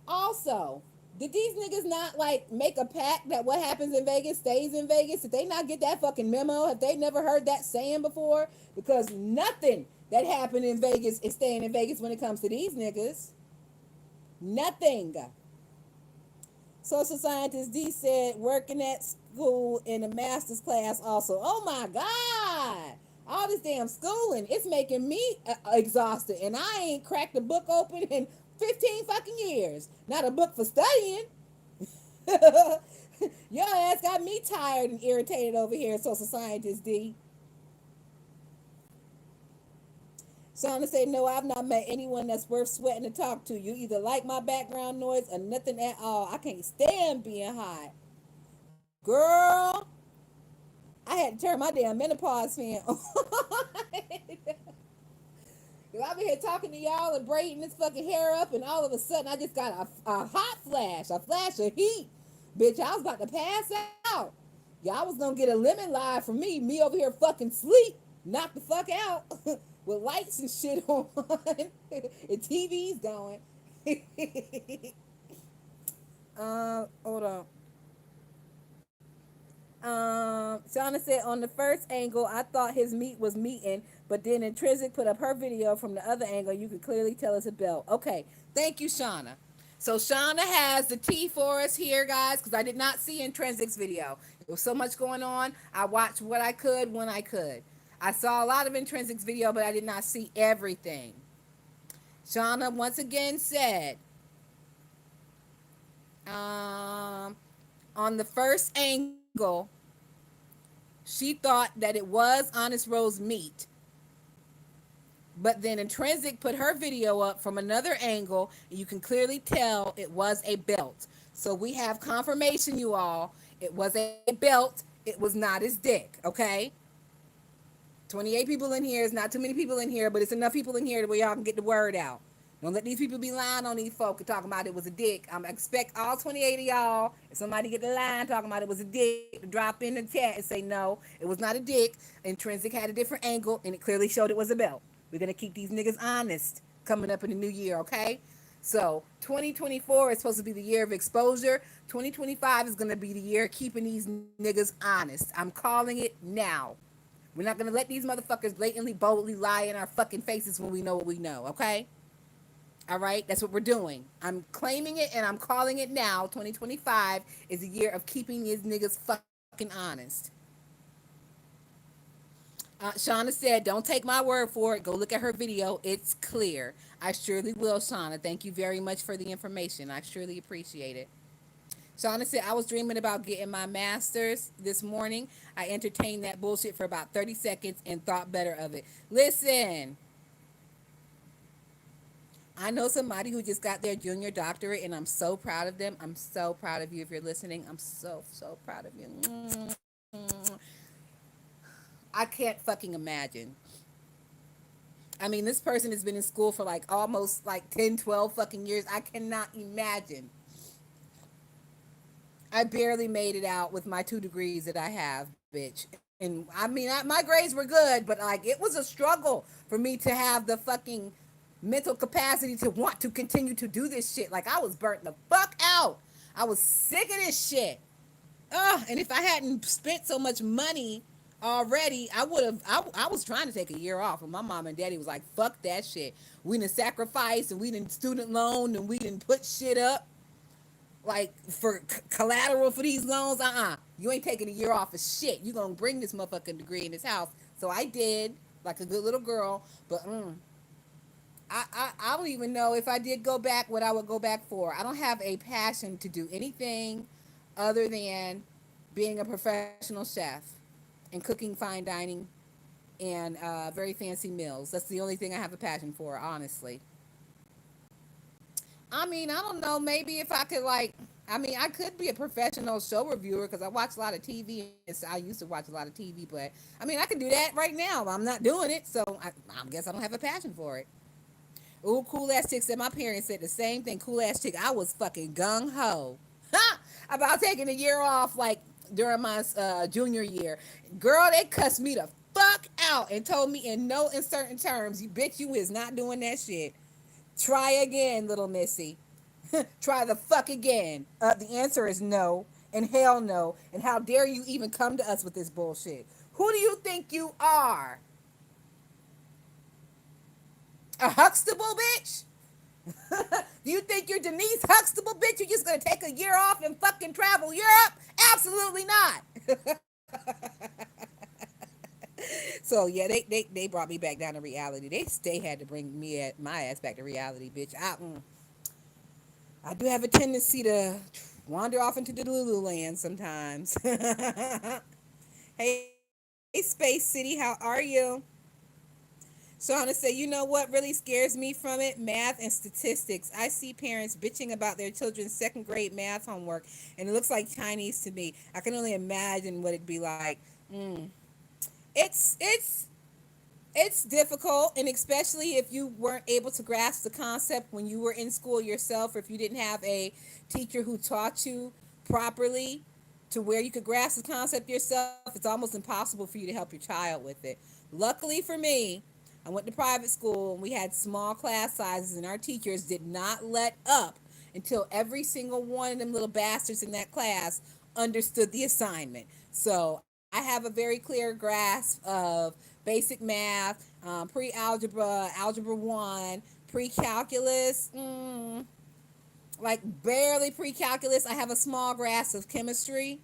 Also, did these niggas not like make a pact that what happens in Vegas stays in Vegas? Did they not get that fucking memo? Have they never heard that saying before? Because nothing that happened in Vegas is staying in Vegas when it comes to these niggas. Nothing. Social scientist D said working at school in a master's class also. Oh my God. All this damn schooling, it's making me exhausted. And I ain't cracked a book open in 15 fucking years. Not a book for studying. Your ass got me tired and irritated over here, social scientist D. Shauna said, no, I've not met anyone that's worth sweating to talk to. You either like my background noise or nothing at all. I can't stand being hot. Girl, I had to turn my damn menopause fan on. I've been here talking to y'all and braiding this fucking hair up, and all of a sudden I just got a hot flash, a flash of heat. Bitch, I was about to pass out. Y'all was gonna get a lemon live from me over here fucking sleep, knock the fuck out with lights and shit on and TV's going. Hold on. Shauna said on the first angle, I thought his meat was meating, but then Intrinsic put up her video from the other angle. You could clearly tell it's a belt. Okay, thank you, Shauna. So Shauna has the tea for us here, guys, because I did not see Intrinsic's video. There was so much going on. I watched what I could when I could. I saw a lot of Intrinsic's video, but I did not see everything. Shauna once again said, on the first angle, she thought that it was Honest Rose meat. But then Intrinsic put her video up from another angle, and you can clearly tell it was a belt. So we have confirmation, you all. It was a belt. It was not his dick, okay? 28 people in here is not too many people in here, but it's enough people in here where y'all can get the word out. Don't let these people be lying on these folk and talking about it was a dick. I expect all 28 of y'all, if somebody get the line talking about it was a dick, to drop in the chat and say no, it was not a dick. Intrinsic had a different angle, and it clearly showed it was a belt. We're going to keep these niggas honest coming up in the new year, okay? So 2024 is supposed to be the year of exposure. 2025 is going to be the year of keeping these niggas honest. I'm calling it now. We're not going to let these motherfuckers blatantly, boldly lie in our fucking faces when we know what we know, okay? All right? That's what we're doing. I'm claiming it and I'm calling it now. 2025 is the year of keeping these niggas fucking honest. Shauna said, don't take my word for it. Go look at her video. It's clear. I surely will, Shauna. Thank you very much for the information. I surely appreciate it. Shauna said, I was dreaming about getting my master's this morning. I entertained that bullshit for about 30 seconds and thought better of it. Listen, I know somebody who just got their junior doctorate, and I'm so proud of them. I'm so proud of you if you're listening. I'm so, so proud of you. I can't fucking imagine. I mean, this person has been in school for like almost like 10, 12 fucking years. I cannot imagine I barely made it out with my 2 degrees that I have, bitch. And I mean, my grades were good, but like it was a struggle for me to have the fucking mental capacity to want to continue to do this shit. Like I was burnt the fuck out. I was sick of this shit. Ugh, and if I hadn't spent so much money already, I would have. I was trying to take a year off, and my mom and daddy was like, "Fuck that shit. We didn't sacrifice, and we didn't student loan, and we didn't put shit up like for collateral for these loans. You ain't taking a year off of shit. You gonna bring this motherfucking degree in this house." So I did, like a good little girl. But I don't even know if I did go back what I would go back for. I don't have a passion to do anything other than being a professional chef and cooking fine dining and very fancy meals. That's the only thing I have a passion for, honestly. I mean, I don't know. Maybe if I could, like, I mean, I could be a professional show reviewer because I watch a lot of TV. And I used to watch a lot of TV, but I mean, I can do that right now. I'm not doing it, so I guess I don't have a passion for it. Ooh, cool ass chick said my parents said the same thing. Cool ass chick. I was fucking gung ho about taking a year off, like during my junior year. Girl, they cussed me the fuck out and told me in no uncertain terms, "You bitch, you is not doing that shit. Try again, little missy. Try the fuck again." The answer is no, and hell no, and how dare you even come to us with this bullshit? Who do you think you are? A Huxtable bitch? Do you think you're Denise Huxtable bitch? You're just gonna take a year off and fucking travel Europe? Absolutely not. So yeah, they brought me back down to reality. They had to bring my ass back to reality, bitch. I do have a tendency to wander off into the Lulu land sometimes. Hey, Space City, how are you? So I'm gonna say, you know what really scares me from it? Math and statistics. I see parents bitching about their children's second grade math homework, and it looks like Chinese to me. I can only imagine what it'd be like. Mm. It's it's it's difficult, and especially if you weren't able to grasp the concept when you were in school yourself, or if you didn't have a teacher who taught you properly to where you could grasp the concept yourself. It's almost impossible for you to help your child with it. Luckily for me, I went to private school and we had small class sizes, and our teachers did not let up until every single one of them little bastards in that class understood the assignment. So I have a very clear grasp of basic math, pre-algebra, algebra 1, pre-calculus, like barely pre-calculus. I have a small grasp of chemistry,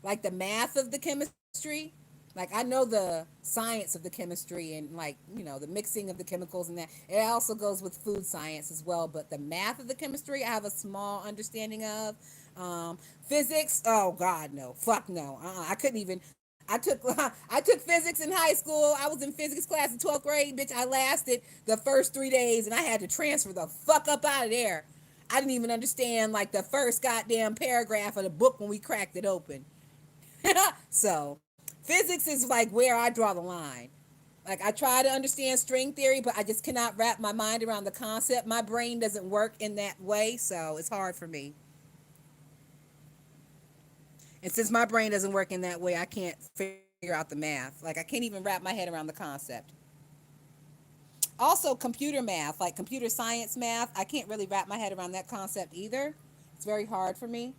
like the math of the chemistry. Like I know the science of the chemistry and, like, the mixing of the chemicals and that. It also goes with food science as well. But the math of the chemistry, I have a small understanding of. Physics, oh God, no, fuck no. I couldn't even. I took physics in high school. I was in physics class in 12th grade, bitch. I lasted the first 3 days, and I had to transfer the fuck up out of there. I didn't even understand like the first goddamn paragraph of the book when we cracked it open. So physics is like where I draw the line. Like I try to understand string theory, but I just cannot wrap my mind around the concept. My brain doesn't work in that way, so it's hard for me. And since my brain doesn't work in that way, I can't figure out the math. Like I can't even wrap my head around the concept. Also, computer math, like computer science math, I can't really wrap my head around that concept either. It's very hard for me.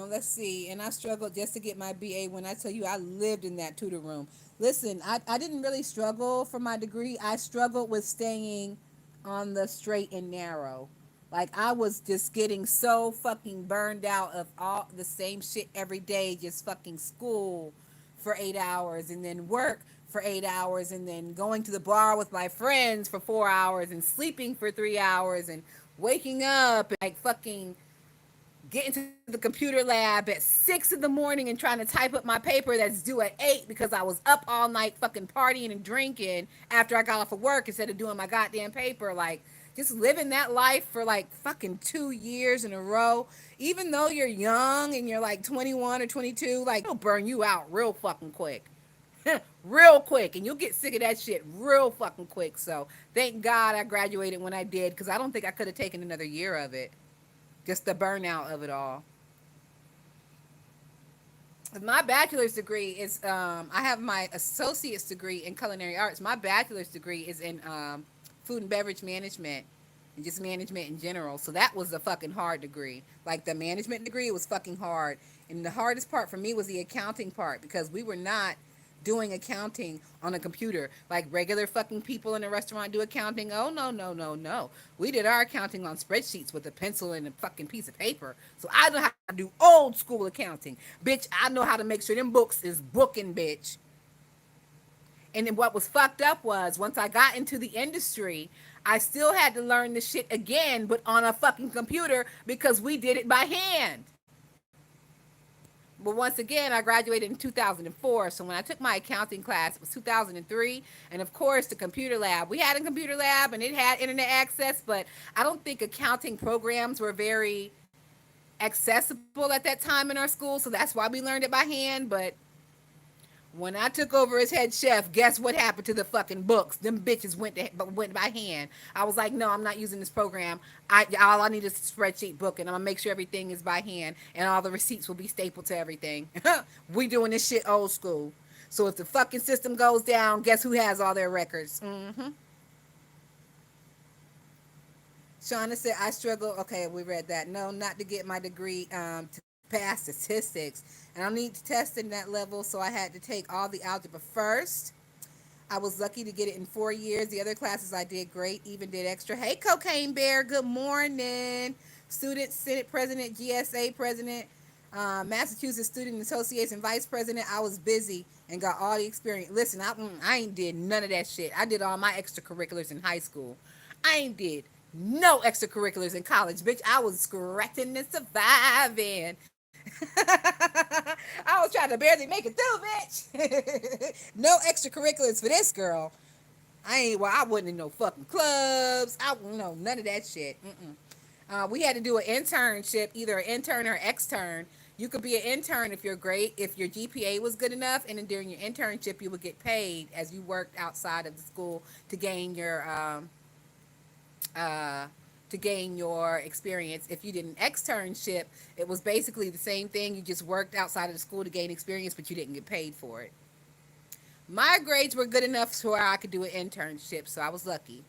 Let's see. And I struggled just to get my BA. When I tell you I lived in that tutor room. Listen, I didn't really struggle for my degree. I struggled with staying on the straight and narrow. Like I was just getting so fucking burned out of all the same shit every day, just fucking school for 8 hours and then work for 8 hours and then going to the bar with my friends for 4 hours and sleeping for 3 hours and waking up and like fucking getting to the computer lab at 6 in the morning and trying to type up my paper that's due at 8 because I was up all night fucking partying and drinking after I got off of work instead of doing my goddamn paper. Like, just living that life for like fucking 2 years in a row. Even though you're young and you're like 21 or 22, like, it'll burn you out real fucking quick. real quick, and you'll get sick of that shit real fucking quick. So thank God I graduated when I did, because I don't think I could have taken another year of it. Just the burnout of it all. My bachelor's degree is I have my associate's degree in culinary arts. My bachelor's degree is in food and beverage management and just management in general. So that was a fucking hard degree. Like the management degree was fucking hard. And the hardest part for me was the accounting part, because we were not doing accounting on a computer like regular fucking people in a restaurant do accounting. Oh, no, no, no, no. We did our accounting on spreadsheets with a pencil and a fucking piece of paper. So I know how to do old school accounting. Bitch, I know how to make sure them books is booking, bitch. And then what was fucked up was, once I got into the industry, I still had to learn the shit again, but on a fucking computer, because we did it by hand. But once again, I graduated in 2004. So when I took my accounting class, it was 2003. And of course, the computer lab. We had a computer lab and it had internet access, but I don't think accounting programs were very accessible at that time in our school. So that's why we learned it by hand. But when I took over as head chef, guess what happened to the fucking books? Them bitches went by hand. I was like, no, I'm not using this program. All I need is a spreadsheet book, and I'm gonna make sure everything is by hand, and all the receipts will be stapled to everything. We doing this shit old school. So if the fucking system goes down, guess who has all their records? Shauna said, I struggle. Okay, we read that. No, not to get my degree to pass statistics. And I don't need to test in that level, so I had to take all the algebra first. I was lucky to get it in 4 years. The other classes I did great, even did extra. Hey, Cocaine Bear, good morning. Student Senate President, GSA President, Massachusetts Student Association Vice President. I was busy and got all the experience. Listen, I ain't did none of that shit. I did all my extracurriculars in high school. I ain't did no extracurriculars in college, bitch. I was scratching and surviving. I was trying to barely make it through, bitch. No extracurriculars for this girl. I wasn't in no fucking clubs. I no none of that shit. We had to do an internship, either an intern or extern. You could be an intern if you're great, if your GPA was good enough, and then during your internship, you would get paid as you worked outside of the school to gain your uh, experience. If you did an externship, it was basically the same thing. You just worked outside of the school to gain experience, but you didn't get paid for it. My grades were good enough to where I could do an internship, so I was lucky.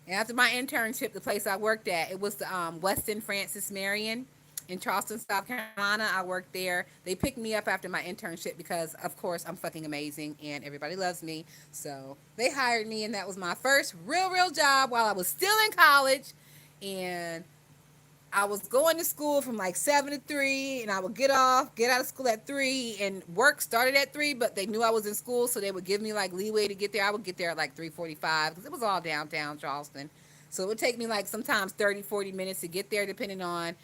And after my internship, the place I worked at, it was the Weston Francis Marion in Charleston, South Carolina. I worked there. They picked me up after my internship because, of course, I'm fucking amazing and everybody loves me. So they hired me, and that was my first real job while I was still in college. And I was going to school from like 7 to 3, and I would get out of school at 3, and work started at 3. But they knew I was in school, so they would give me like leeway to get there. I would get there at like 3:45 because it was all downtown Charleston. So it would take me like sometimes 30, 40 minutes to get there, depending on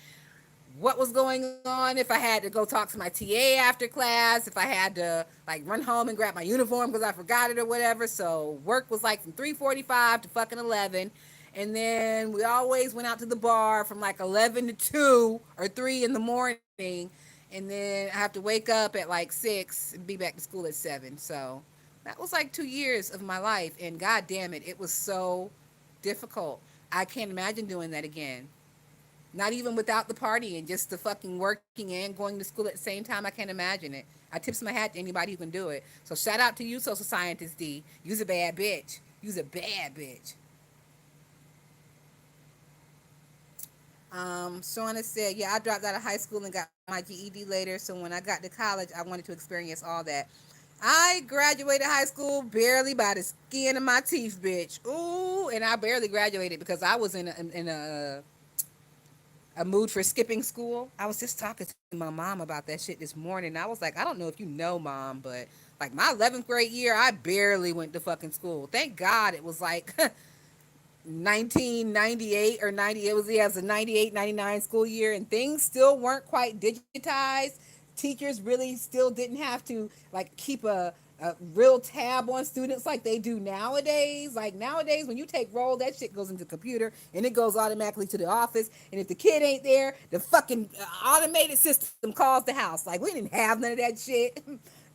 what was going on. If I had to go talk to my TA after class, if I had to like run home and grab my uniform because I forgot it or whatever. So work was like from 3:45 to fucking 11. And then we always went out to the bar from like 11 to 2 or 3 in the morning. And then I have to wake up at like 6 and be back to school at 7. So that was like 2 years of my life. And god damn it, it was so difficult. I can't imagine doing that again. Not even without the partying, just the fucking working and going to school at the same time. I can't imagine it. I tips my hat to anybody who can do it. So shout out to you, social scientist D. You's a bad bitch. You's a bad bitch. Shauna said, yeah, I dropped out of high school and got my GED later. So when I got to college, I wanted to experience all that. I graduated high school barely by the skin of my teeth, bitch. Ooh, and I barely graduated because I was in a mood for skipping school. I was just talking to my mom about that shit this morning. I was like, I don't know if you know, mom, but like my 11th grade year, I barely went to fucking school. Thank God it was like 1998 or 90. It was, yeah, it was a 98, 99 school year, and things still weren't quite digitized. Teachers really still didn't have to like keep a real tab on students like they do nowadays. Like nowadays, when you take roll, that shit goes into the computer and it goes automatically to the office. And if the kid ain't there, the fucking automated system calls the house. Like we didn't have none of that shit.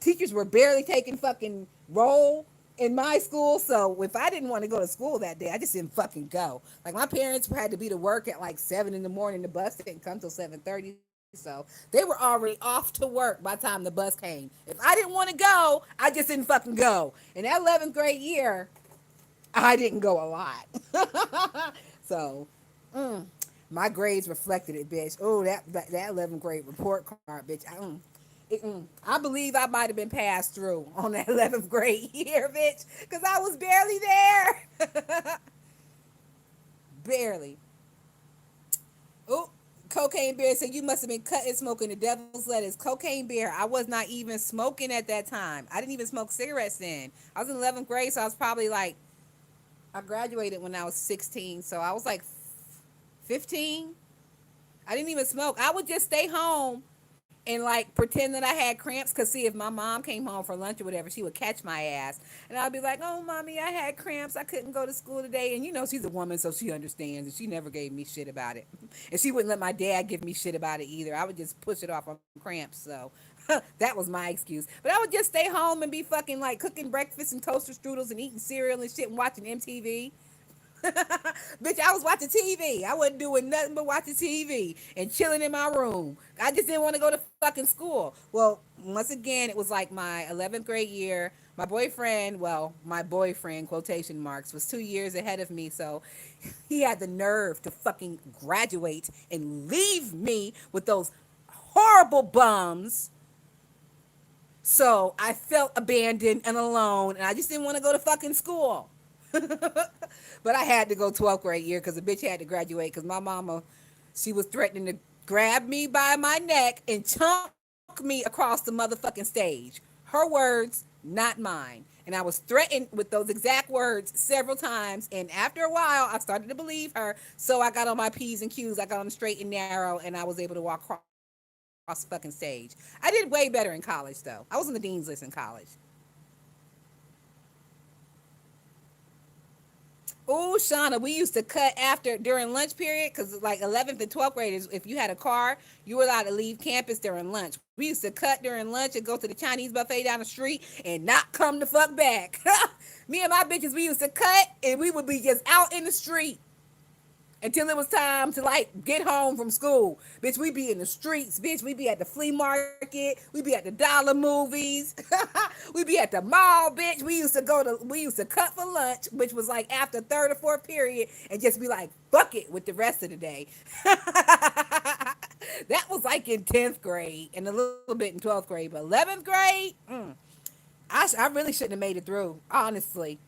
Teachers were barely taking fucking roll in my school. So if I didn't want to go to school that day, I just didn't fucking go. Like my parents had to be to work at like 7 in the morning. The bus didn't come till 7:30. So they were already off to work by the time the bus came. If I didn't want to go, I just didn't fucking go. In that 11th grade year, I didn't go a lot. So my grades reflected it, bitch. Oh, that 11th grade report card, bitch. I believe I might have been passed through on that 11th grade year, bitch, because I was barely there. Barely. Oh, Cocaine Bear said you must have been cutting smoking the devil's lettuce. Cocaine Bear, I was not even smoking at that time. I didn't even smoke cigarettes then. I was in 11th grade, so I was probably like, I graduated when I was 16, so I was like 15. I didn't even smoke. I would just stay home and like pretend that I had cramps. Cause see, if my mom came home for lunch or whatever, she would catch my ass, and I'd be like, "Oh, mommy, I had cramps. I couldn't go to school today." And you know, she's a woman, so she understands, and she never gave me shit about it. And she wouldn't let my dad give me shit about it either. I would just push it off on cramps. So that was my excuse. But I would just stay home and be fucking like cooking breakfast and toaster strudels and eating cereal and shit and watching MTV. Bitch, I was watching TV. I wasn't doing nothing but watching TV and chilling in my room. I just didn't want to go to fucking school. Well, once again, it was like my 11th grade year. My boyfriend, quotation marks, was 2 years ahead of me. So he had the nerve to fucking graduate and leave me with those horrible bums. So I felt abandoned and alone, and I just didn't want to go to fucking school. But I had to go 12th grade year because the bitch had to graduate because my mama, she was threatening to grab me by my neck and chunk me across the motherfucking stage. Her words, not mine. And I was threatened with those exact words several times. And after a while, I started to believe her. So I got on my P's and Q's. I got on the straight and narrow, and I was able to walk across the fucking stage. I did way better in college, though. I was on the dean's list in college. Oh, Shauna, we used to cut after during lunch period because like 11th and 12th graders, if you had a car, you were allowed to leave campus during lunch. We used to cut during lunch and go to the Chinese buffet down the street and not come the fuck back. Me and my bitches, we used to cut and we would be just out in the street until it was time to like get home from school. Bitch, we be in the streets, bitch. We be at the flea market. We be at the dollar movies. We be at the mall, bitch. We used to cut for lunch, which was like after third or fourth period, and just be like, fuck it with the rest of the day. That was like in 10th grade and a little bit in 12th grade, but 11th grade, I really shouldn't have made it through, honestly.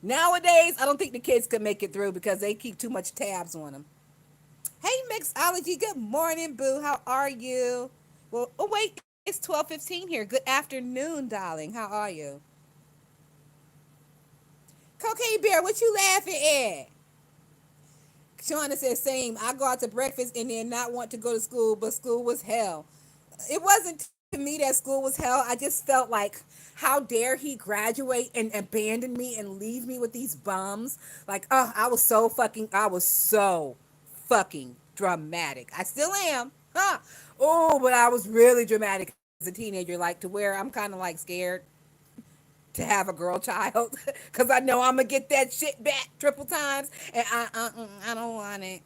Nowadays, I don't think the kids could make it through because they keep too much tabs on them. Hey, Mixology. Good morning, boo. How are you? Well, oh wait, it's 12:15 here. Good afternoon, darling. How are you? Cocaine Bear, what you laughing at? Shauna says same. I go out to breakfast and then not want to go to school, but school was hell. It wasn't to me that school was hell. I just felt like, how dare he graduate and abandon me and leave me with these bums? Like, oh, I was so fucking dramatic. I still am. Huh. Oh, but I was really dramatic as a teenager, like to where I'm kind of like scared to have a girl child because I know I'm gonna get that shit back triple times, and I don't want it.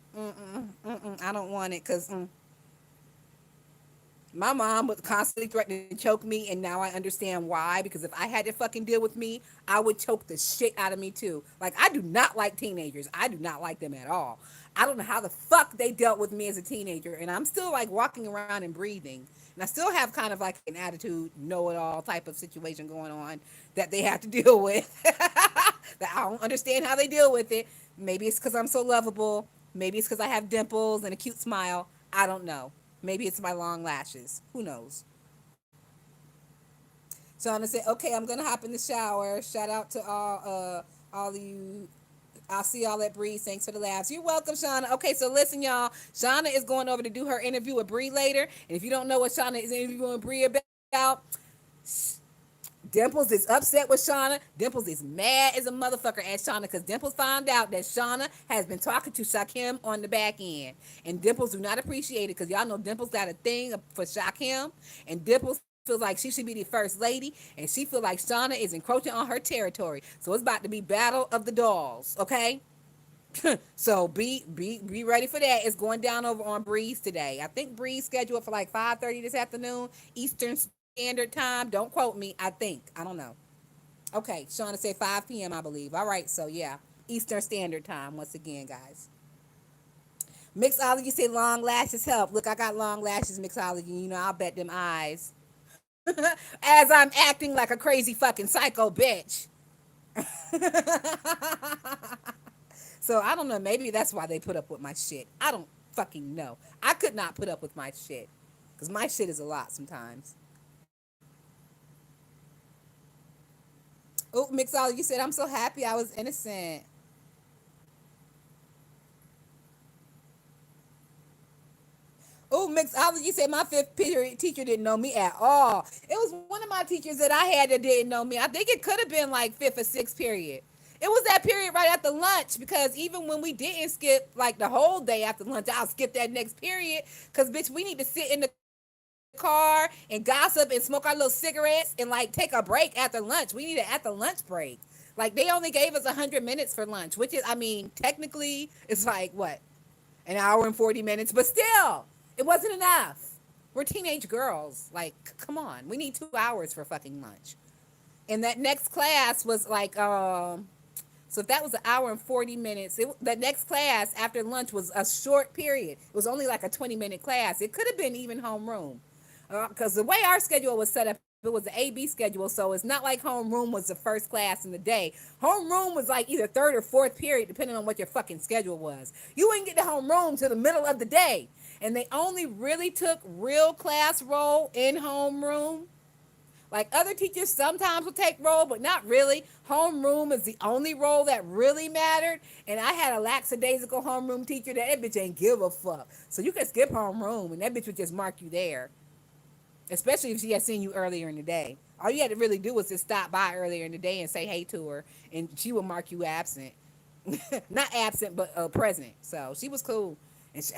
I don't want it because my mom would constantly threaten to choke me, and now I understand why. Because if I had to fucking deal with me, I would choke the shit out of me too. Like, I do not like teenagers. I do not like them at all. I don't know how the fuck they dealt with me as a teenager, and I'm still like walking around and breathing, and I still have kind of like an attitude, know it all type of situation going on that they have to deal with. That I don't understand how they deal with it. Maybe it's because I'm so lovable. Maybe it's because I have dimples and a cute smile. I don't know. Maybe it's my long lashes. Who knows? Shauna said, "Okay, I'm gonna hop in the shower. Shout out to all of you. I'll see y'all at Bree. Thanks for the laughs. You're welcome, Shauna. Okay, so listen, y'all. Shauna is going over to do her interview with Bree later. And if you don't know what Shauna is interviewing Bree about, Dimples is upset with Shauna. Dimples is mad as a motherfucker at Shauna because Dimples found out that Shauna has been talking to Shakim on the back end. And Dimples do not appreciate it because y'all know Dimples got a thing for Shakim. And Dimples feels like she should be the first lady, and she feels like Shauna is encroaching on her territory. So it's about to be battle of the dolls, okay? So be ready for that. It's going down over on Breeze today. I think Breeze scheduled for like 5:30 this afternoon Eastern Standard Time. Don't quote me. I think. I don't know. Okay, Shauna said 5 p.m. I believe. All right, so yeah, Eastern Standard Time once again, guys. Mixology say long lashes help. Look, I got long lashes, Mixology. You know, I'll bet them eyes. As I'm acting like a crazy fucking psycho bitch. So I don't know. Maybe that's why they put up with my shit. I don't fucking know. I could not put up with my shit. Because my shit is a lot sometimes. Oh, Mixology said, I'm so happy I was innocent. Oh, Mixology said my fifth period teacher didn't know me at all. It was one of my teachers that I had that didn't know me. I think it could have been like fifth or sixth period. It was that period right after lunch because even when we didn't skip like the whole day after lunch, I'll skip that next period because bitch, we need to sit in the car and gossip and smoke our little cigarettes and like take a break after lunch. We need an after lunch break. Like they only gave us 100 minutes for lunch, which is, I mean, technically it's like what, an hour and 40 minutes, but still, it wasn't enough. We're teenage girls. Like, come on. We need 2 hours for fucking lunch. And that next class was like, so if that was an hour and 40 minutes, the next class after lunch was a short period. It was only like a 20-minute class. It could have been even homeroom. Because the way our schedule was set up, it was the AB schedule, so it's not like homeroom was the first class in the day. Homeroom was like either third or fourth period, depending on what your fucking schedule was. You wouldn't get to homeroom till the middle of the day. And they only really took real class roll in homeroom. Like other teachers sometimes will take roll, but not really. Homeroom is the only role that really mattered. And I had a lackadaisical homeroom teacher that bitch ain't give a fuck. So you could skip homeroom and that bitch would just mark you there. Especially if she had seen you earlier in the day. All you had to really do was just stop by earlier in the day and say hey to her, and she would mark you absent. Not absent, but present. So she was cool. And she,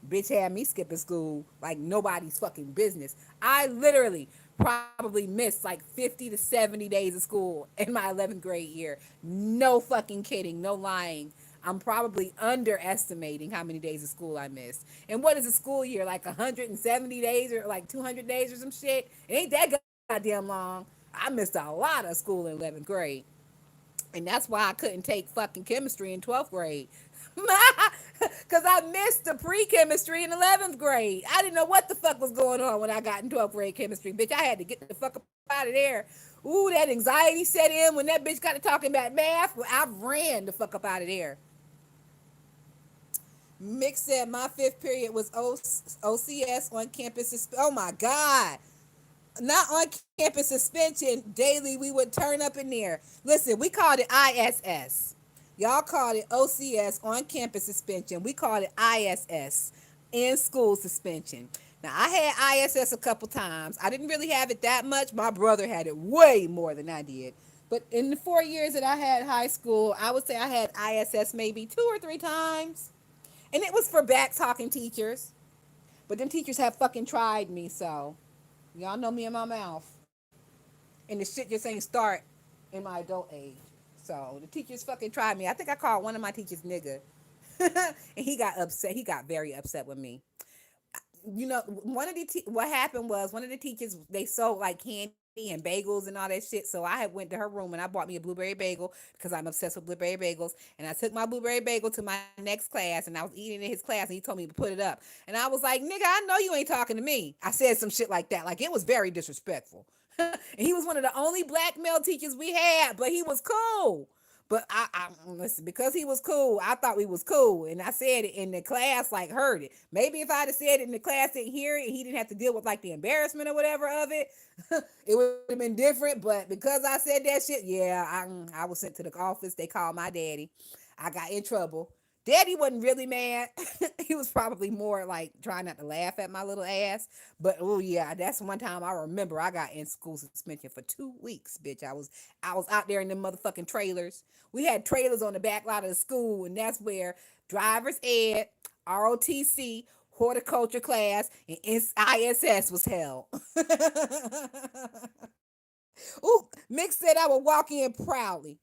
bitch had me skipping school like nobody's fucking business. I literally probably missed like 50 to 70 days of school in my 11th grade year. No fucking kidding, no lying. I'm probably underestimating how many days of school I missed. And what is a school year? Like 170 days or like 200 days or some shit? It ain't that goddamn long. I missed a lot of school in 11th grade. And that's why I couldn't take fucking chemistry in 12th grade. Because I missed the pre-chemistry in 11th grade. I didn't know what the fuck was going on when I got in 12th grade chemistry. Bitch, I had to get the fuck up out of there. Ooh, that anxiety set in when that bitch got to talking about math. Well, I ran the fuck up out of there. Mick said my fifth period was OCS on campus. Oh my God. Not on campus suspension. Daily, we would turn up in there. Listen, we called it ISS. Y'all called it OCS, on campus suspension. We called it ISS, in school suspension. Now, I had ISS a couple times. I didn't really have it that much. My brother had it way more than I did. But in the 4 years that I had high school, I would say I had ISS maybe 2 or 3 times. And it was for back talking teachers. But them teachers have fucking tried me, so y'all know me in my mouth. And the shit just ain't start in my adult age. So the teachers fucking tried me. I think I called one of my teachers nigga. And he got upset. He got very upset with me. You know, what happened was one of the teachers, they sold like candy and bagels and all that shit. So I had went to her room and I bought me a blueberry bagel because I'm obsessed with blueberry bagels. And I took my blueberry bagel to my next class and I was eating in his class and he told me to put it up. And I was like, nigga, I know you ain't talking to me. I said some shit like that. Like it was very disrespectful. And he was one of the only black male teachers we had, but he was cool. But I listen, because he was cool, I thought we was cool, and I said it in the class, like heard it. Maybe if I'd have said it in the class, didn't hear it, and he didn't have to deal with like the embarrassment or whatever of it, it would have been different. But because I said that shit, yeah, I was sent to the office. They called my daddy. I got in trouble. Daddy wasn't really mad. He was probably more like trying not to laugh at my little ass. But oh yeah, that's one time I remember I got in school suspension for 2 weeks, bitch. I was out there in them motherfucking trailers. We had trailers on the back lot of the school, and that's where driver's ed, ROTC, horticulture class, and ISS was held. Ooh, Mick said I would walk in proudly.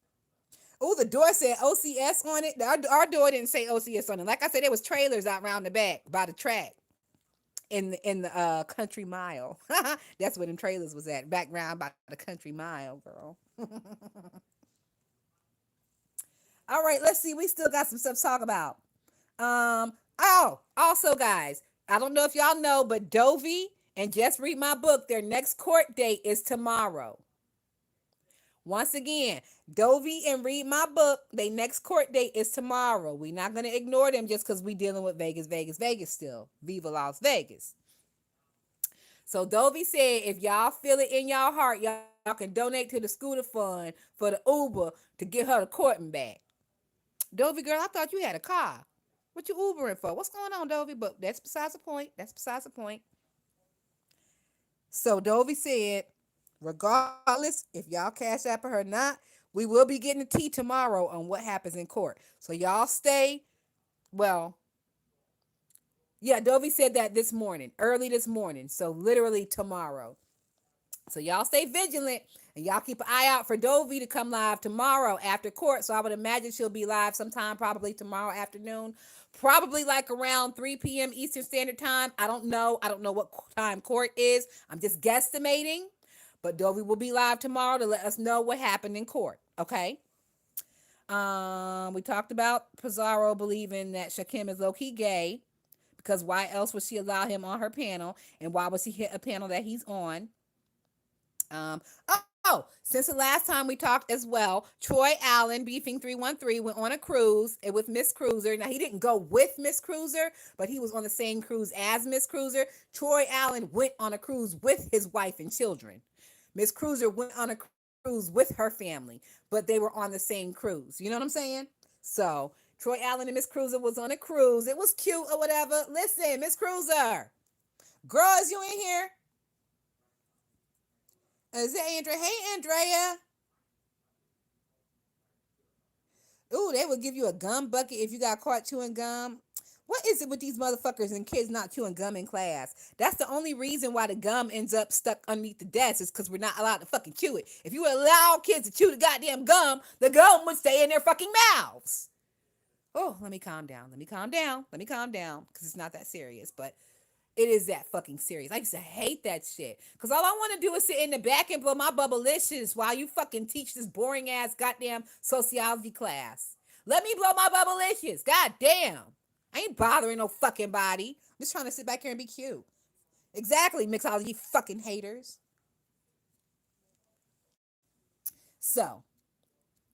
Oh, the door said OCS on it. Our door didn't say OCS on it. Like I said, there was trailers out around the back by the track in the country mile. That's where them trailers was at, back round by the country mile, girl. All right, let's see. We still got some stuff to talk about. Also, guys, I don't know if y'all know, but Dovey and Just Read My Book, their next court date is tomorrow. Once again, Dovey and Read My Book, their next court date is tomorrow. We're not going to ignore them just because we dealing with Vegas, Vegas, Vegas still. Viva Las Vegas. So Dovey said if y'all feel it in y'all heart, y'all can donate to the scooter fund for the Uber to get her the courting back. Dovey girl, I thought you had a car. What you Ubering for? What's going on, Dovey? But that's besides the point. That's besides the point. So Dovey said, regardless if y'all cash app her or not, we will be getting the tea tomorrow on what happens in court. So y'all stay. Well, yeah, Dovey said that this morning, early this morning. So literally tomorrow. So y'all stay vigilant and y'all keep an eye out for Dovey to come live tomorrow after court. So I would imagine she'll be live sometime probably tomorrow afternoon, probably like around 3 p.m. Eastern Standard Time. I don't know. I don't know what time court is. I'm just guesstimating. But Dovey will be live tomorrow to let us know what happened in court. Okay. We talked about Pizarro believing that Shakim is low-key gay because why else would she allow him on her panel, and why would she hit a panel that he's on? Since the last time we talked as well, Troy Allen, Beefing 313, went on a cruise with Miss Cruiser. Now, he didn't go with Miss Cruiser, but he was on the same cruise as Miss Cruiser. Troy Allen went on a cruise with his wife and children. Miss Cruiser went on a cruise with her family, but they were on the same cruise. You know what I'm saying? So, Troy Allen and Miss Cruiser was on a cruise. It was cute or whatever. Listen, Miss Cruiser, girl, is you in here? Is it Andrea? Hey, Andrea. Ooh, they would give you a gum bucket if you got caught chewing gum. What is it with these motherfuckers and kids not chewing gum in class? That's the only reason why the gum ends up stuck underneath the desk is because we're not allowed to fucking chew it. If you allow kids to chew the gum would stay in their fucking mouths. Oh, let me calm down. Let me calm down. Let me calm down because it's not that serious. But it is that fucking serious. I used to hate that shit. Because all I want to do is sit in the back and blow my bubblicious while you fucking teach this boring ass goddamn sociology class. Let me blow my bubblicious. God damn. I ain't bothering no fucking body. I'm just trying to sit back here and be cute. Exactly, mixology fucking haters. So,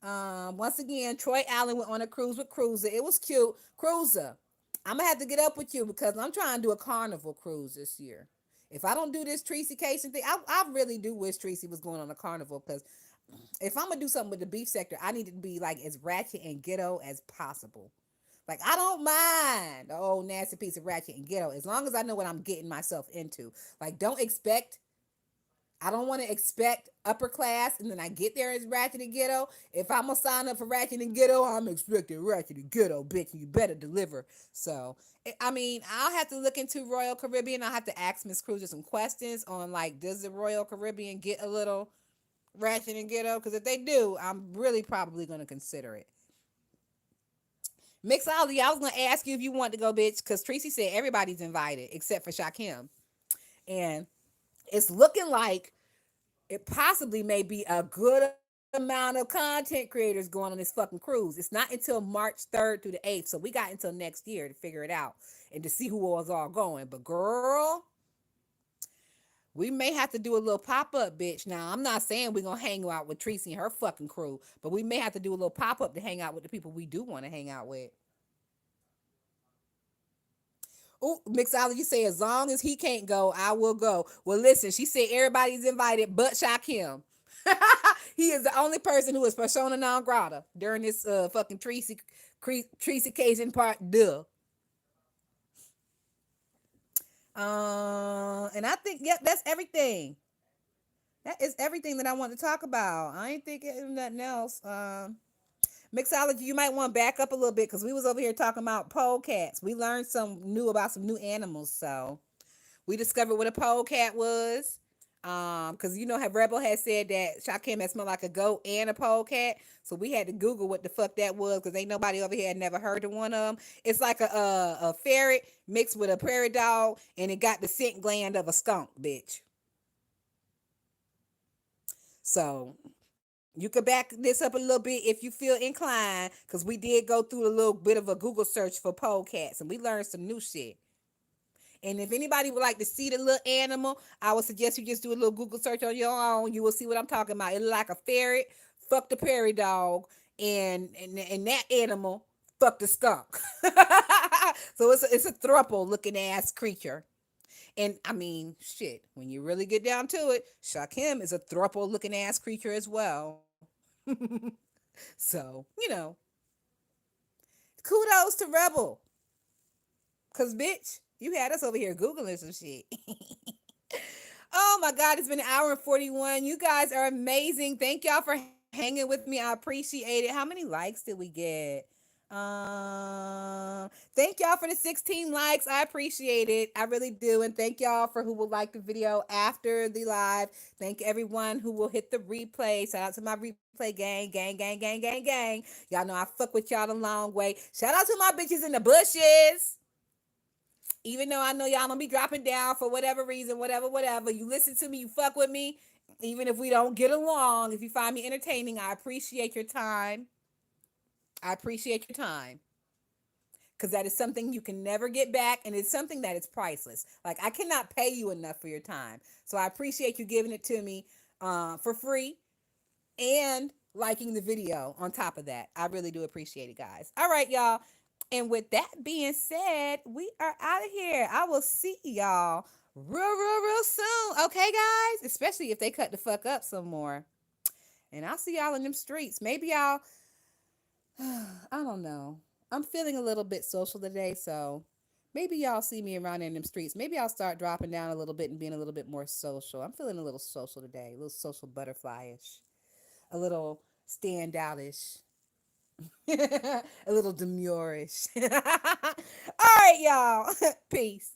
once again, Troy Allen went on a cruise with Cruiser. It was cute. Cruiser, I'm gonna have to get up with you because I'm trying to do a carnival cruise this year. If I don't do this Tracy Cation thing, I really do wish Tracy was going on a carnival because if I'm gonna do something with the beef sector, I need it to be like as ratchet and ghetto as possible. Like I don't mind the old nasty piece of ratchet and ghetto as long as I know what I'm getting myself into. Like I don't want to expect upper class and then I get there as ratchet and ghetto. If I'm gonna sign up for ratchet and ghetto, I'm expecting ratchet and ghetto, bitch. You better deliver. So, I mean, I'll have to look into Royal Caribbean. I'll have to ask Miss Cruiser some questions on like, does the Royal Caribbean get a little ratchet and ghetto? Because if they do, I'm really probably gonna consider it. Mixology, I was gonna ask you if you want to go, bitch, because Tracy said everybody's invited except for Shakim, and it's looking like it possibly may be a good amount of content creators going on this fucking cruise. It's not until March 3rd through the 8th. So we got until next year to figure it out and to see who was all going. But girl, we may have to do a little pop-up, bitch. Now, I'm not saying we're going to hang out with Tracy and her fucking crew, but we may have to do a little pop-up to hang out with the people we do want to hang out with. Oh, Mixology say as long as he can't go, I will go. Well, listen, she said everybody's invited but Shakim. He is the only person who is persona non grata during this fucking Tracy Cajun part. Duh. And I think yep, that's everything. That is everything that I want to talk about. I ain't thinking of nothing else. Mixology, you might want to back up a little bit because we was over here talking about polecats. We learned some new animals. So we discovered what a polecat was. Because you know how Rebel had said that Shakim had smelled like a goat and a polecat. So we had to Google what the fuck that was because ain't nobody over here had never heard of one of them. It's like a ferret mixed with a prairie dog, and it got the scent gland of a skunk, bitch. So you could back this up a little bit if you feel inclined, because we did go through a little bit of a Google search for polecats and we learned some new shit. And if anybody would like to see the little animal, I would suggest you just do a little Google search on your own. You will see what I'm talking about. It look like a ferret, fuck the prairie dog, and that animal fuck the skunk. So it's a thruple looking ass creature. And I mean, shit, when you really get down to it, Shakim is a thruple looking ass creature as well. So, kudos to Rebel. Cause bitch, you had us over here Googling some shit. Oh my God, it's been an hour and 41. You guys are amazing. Thank y'all for hanging with me. I appreciate it. How many likes did we get? Thank y'all for the 16 likes. I appreciate it. I really do. And thank y'all for who will like the video after the live. Thank everyone who will hit the replay. Shout out to my replay gang, gang, gang, gang, gang, gang. Y'all know I fuck with y'all the long way. Shout out to my bitches in the bushes. Even though I know y'all gonna be dropping down for whatever reason, whatever. You listen to me, you fuck with me. Even if we don't get along, if you find me entertaining, I appreciate your time. I appreciate your time. Because that is something you can never get back, and it's something that is priceless. Like, I cannot pay you enough for your time. So I appreciate you giving it to me for free and liking the video on top of that. I really do appreciate it, guys. All right, y'all. And with that being said, we are out of here. I will see y'all real soon. Okay, guys? Especially if they cut the fuck up some more. And I'll see y'all in them streets. Maybe y'all, I don't know. I'm feeling a little bit social today, so maybe y'all see me around in them streets. Maybe I'll start dropping down a little bit and being a little bit more social. I'm feeling a little social today, a little social butterfly-ish, a little standoutish. A little demurish. All right, y'all. Peace.